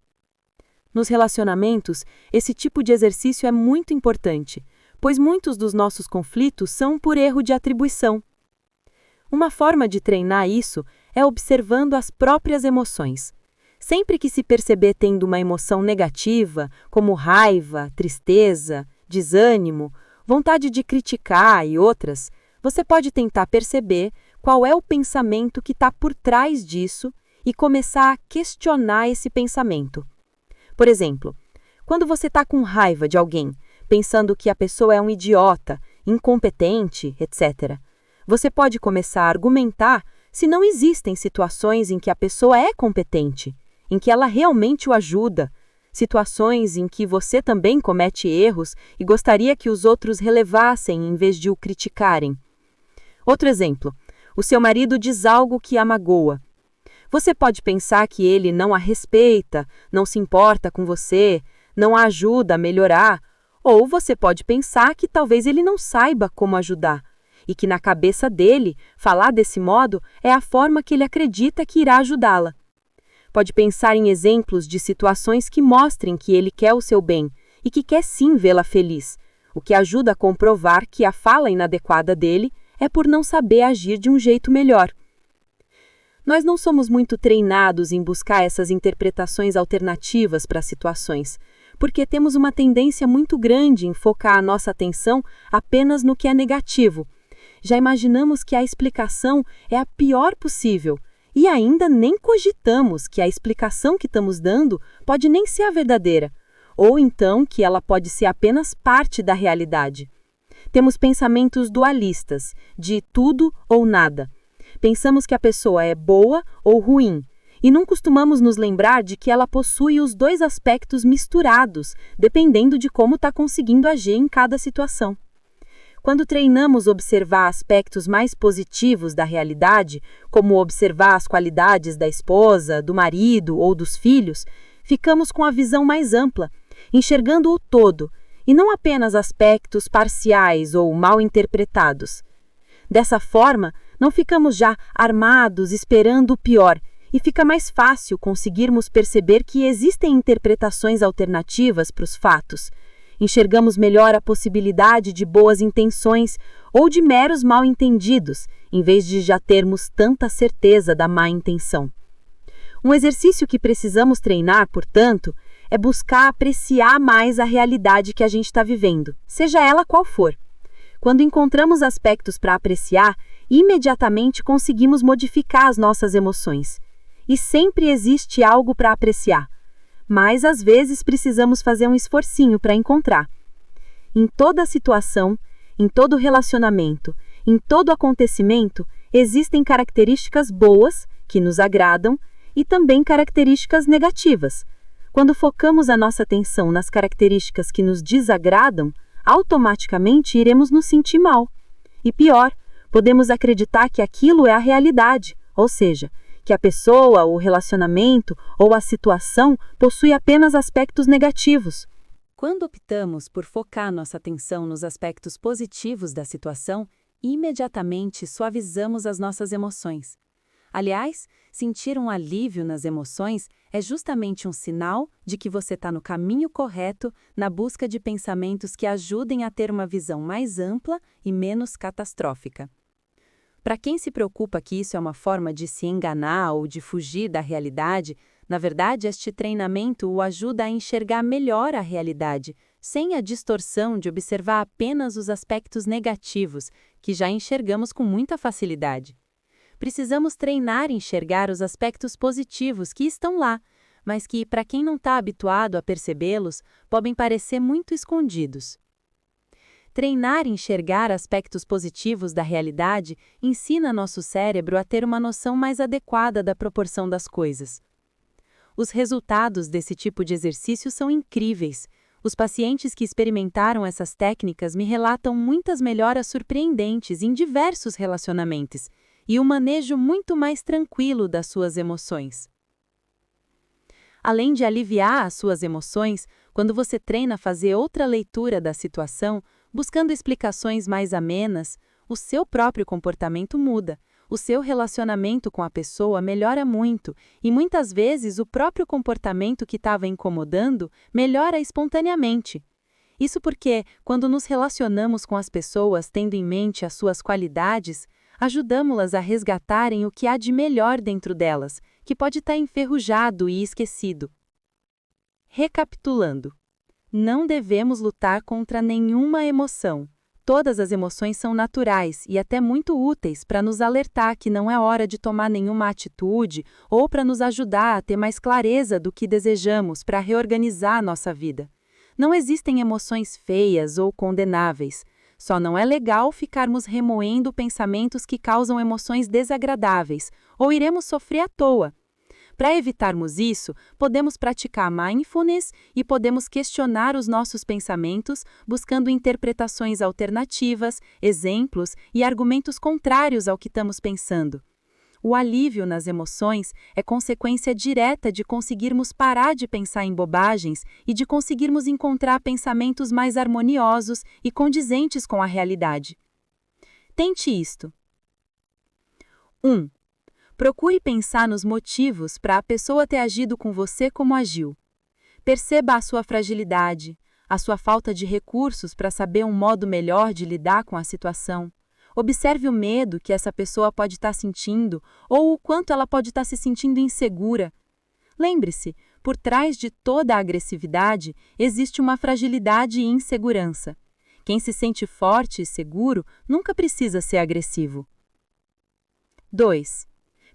Nos relacionamentos, esse tipo de exercício é muito importante, pois muitos dos nossos conflitos são por erro de atribuição. Uma forma de treinar isso é observando as próprias emoções. Sempre que se perceber tendo uma emoção negativa, como raiva, tristeza, desânimo, vontade de criticar e outras, você pode tentar perceber qual é o pensamento que está por trás disso e começar a questionar esse pensamento. Por exemplo, quando você está com raiva de alguém, pensando que a pessoa é um idiota, incompetente, etc., você pode começar a argumentar se não existem situações em que a pessoa é competente, em que ela realmente o ajuda, situações em que você também comete erros e gostaria que os outros relevassem em vez de o criticarem. Outro exemplo, o seu marido diz algo que a magoa. Você pode pensar que ele não a respeita, não se importa com você, não a ajuda a melhorar, ou você pode pensar que talvez ele não saiba como ajudar, e que na cabeça dele, falar desse modo é a forma que ele acredita que irá ajudá-la. Pode pensar em exemplos de situações que mostrem que ele quer o seu bem e que quer sim vê-la feliz, o que ajuda a comprovar que a fala inadequada dele é por não saber agir de um jeito melhor. Nós não somos muito treinados em buscar essas interpretações alternativas para as situações, porque temos uma tendência muito grande em focar a nossa atenção apenas no que é negativo. Já imaginamos que a explicação é a pior possível e ainda nem cogitamos que a explicação que estamos dando pode nem ser a verdadeira, ou então que ela pode ser apenas parte da realidade. Temos pensamentos dualistas, de tudo ou nada. Pensamos que a pessoa é boa ou ruim, e não costumamos nos lembrar de que ela possui os dois aspectos misturados, dependendo de como está conseguindo agir em cada situação. Quando treinamos observar aspectos mais positivos da realidade, como observar as qualidades da esposa, do marido ou dos filhos, ficamos com a visão mais ampla, enxergando o todo, e não apenas aspectos parciais ou mal interpretados. Dessa forma, não ficamos já armados esperando o pior, e fica mais fácil conseguirmos perceber que existem interpretações alternativas para os fatos. Enxergamos melhor a possibilidade de boas intenções ou de meros mal-entendidos, em vez de já termos tanta certeza da má intenção. Um exercício que precisamos treinar, portanto, é buscar apreciar mais a realidade que a gente está vivendo, seja ela qual for. Quando encontramos aspectos para apreciar, imediatamente conseguimos modificar as nossas emoções. E sempre existe algo para apreciar, mas às vezes precisamos fazer um esforcinho para encontrar. Em toda situação, em todo relacionamento, em todo acontecimento, existem características boas, que nos agradam, e também características negativas. Quando focamos a nossa atenção nas características que nos desagradam, automaticamente iremos nos sentir mal. E pior, podemos acreditar que aquilo é a realidade, ou seja, que a pessoa, o relacionamento ou a situação possui apenas aspectos negativos. Quando optamos por focar nossa atenção nos aspectos positivos da situação, imediatamente suavizamos as nossas emoções. Aliás, sentir um alívio nas emoções é justamente um sinal de que você está no caminho correto na busca de pensamentos que ajudem a ter uma visão mais ampla e menos catastrófica. Para quem se preocupa que isso é uma forma de se enganar ou de fugir da realidade, na verdade, este treinamento o ajuda a enxergar melhor a realidade, sem a distorção de observar apenas os aspectos negativos, que já enxergamos com muita facilidade. Precisamos treinar enxergar os aspectos positivos que estão lá, mas que, para quem não está habituado a percebê-los, podem parecer muito escondidos. Treinar enxergar aspectos positivos da realidade ensina nosso cérebro a ter uma noção mais adequada da proporção das coisas. Os resultados desse tipo de exercício são incríveis. Os pacientes que experimentaram essas técnicas me relatam muitas melhoras surpreendentes em diversos relacionamentos e um manejo muito mais tranquilo das suas emoções. Além de aliviar as suas emoções, quando você treina a fazer outra leitura da situação, buscando explicações mais amenas, o seu próprio comportamento muda, o seu relacionamento com a pessoa melhora muito e muitas vezes o próprio comportamento que estava incomodando melhora espontaneamente. Isso porque, quando nos relacionamos com as pessoas tendo em mente as suas qualidades, ajudamos-las a resgatarem o que há de melhor dentro delas, que pode estar enferrujado e esquecido. Recapitulando, não devemos lutar contra nenhuma emoção. Todas as emoções são naturais e até muito úteis para nos alertar que não é hora de tomar nenhuma atitude ou para nos ajudar a ter mais clareza do que desejamos para reorganizar a nossa vida. Não existem emoções feias ou condenáveis. Só não é legal ficarmos remoendo pensamentos que causam emoções desagradáveis, ou iremos sofrer à toa. Para evitarmos isso, podemos praticar mindfulness e podemos questionar os nossos pensamentos, buscando interpretações alternativas, exemplos e argumentos contrários ao que estamos pensando. O alívio nas emoções é consequência direta de conseguirmos parar de pensar em bobagens e de conseguirmos encontrar pensamentos mais harmoniosos e condizentes com a realidade. Tente isto. 1. Procure pensar nos motivos para a pessoa ter agido com você como agiu. Perceba a sua fragilidade, a sua falta de recursos para saber um modo melhor de lidar com a situação. Observe o medo que essa pessoa pode estar sentindo ou o quanto ela pode estar se sentindo insegura. Lembre-se, por trás de toda a agressividade existe uma fragilidade e insegurança. Quem se sente forte e seguro nunca precisa ser agressivo. 2.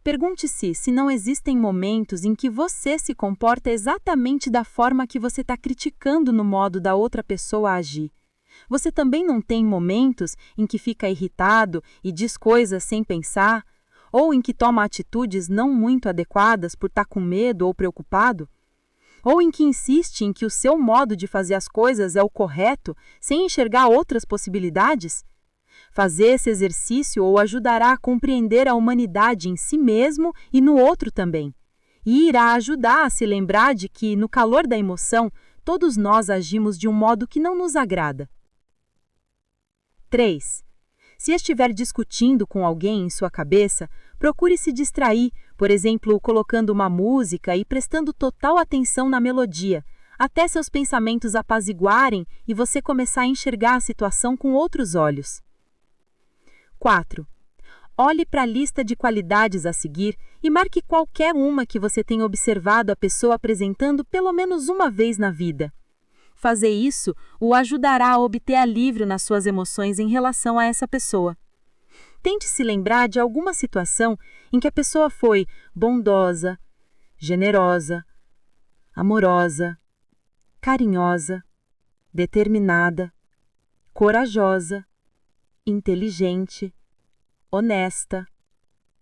Pergunte-se se não existem momentos em que você se comporta exatamente da forma que você está criticando no modo da outra pessoa agir. Você também não tem momentos em que fica irritado e diz coisas sem pensar, ou em que toma atitudes não muito adequadas por estar com medo ou preocupado? Ou em que insiste em que o seu modo de fazer as coisas é o correto, sem enxergar outras possibilidades? Fazer esse exercício o ajudará a compreender a humanidade em si mesmo e no outro também. E irá ajudar a se lembrar de que, no calor da emoção, todos nós agimos de um modo que não nos agrada. 3. Se estiver discutindo com alguém em sua cabeça, procure se distrair, por exemplo, colocando uma música e prestando total atenção na melodia, até seus pensamentos apaziguarem e você começar a enxergar a situação com outros olhos. 4. Olhe para a lista de qualidades a seguir e marque qualquer uma que você tenha observado a pessoa apresentando pelo menos uma vez na vida. Fazer isso o ajudará a obter alívio nas suas emoções em relação a essa pessoa. Tente se lembrar de alguma situação em que a pessoa foi bondosa, generosa, amorosa, carinhosa, determinada, corajosa, inteligente, honesta,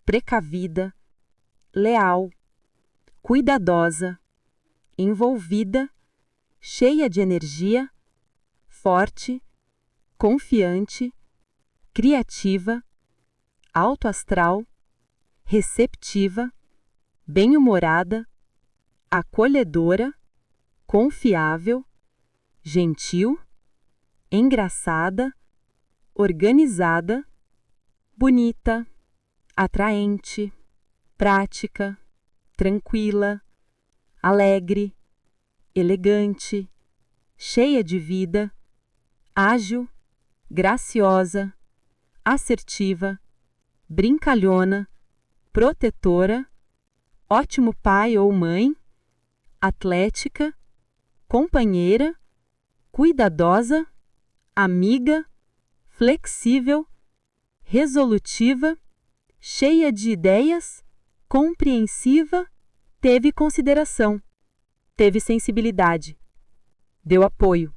precavida, leal, cuidadosa, envolvida, cheia de energia, forte, confiante, criativa, autoastral, receptiva, bem-humorada, acolhedora, confiável, gentil, engraçada, organizada, bonita, atraente, prática, tranquila, alegre, elegante, cheia de vida, ágil, graciosa, assertiva, brincalhona, protetora, ótimo pai ou mãe, atlética, companheira, cuidadosa, amiga, flexível, resolutiva, cheia de ideias, compreensiva, teve consideração, teve sensibilidade, deu apoio.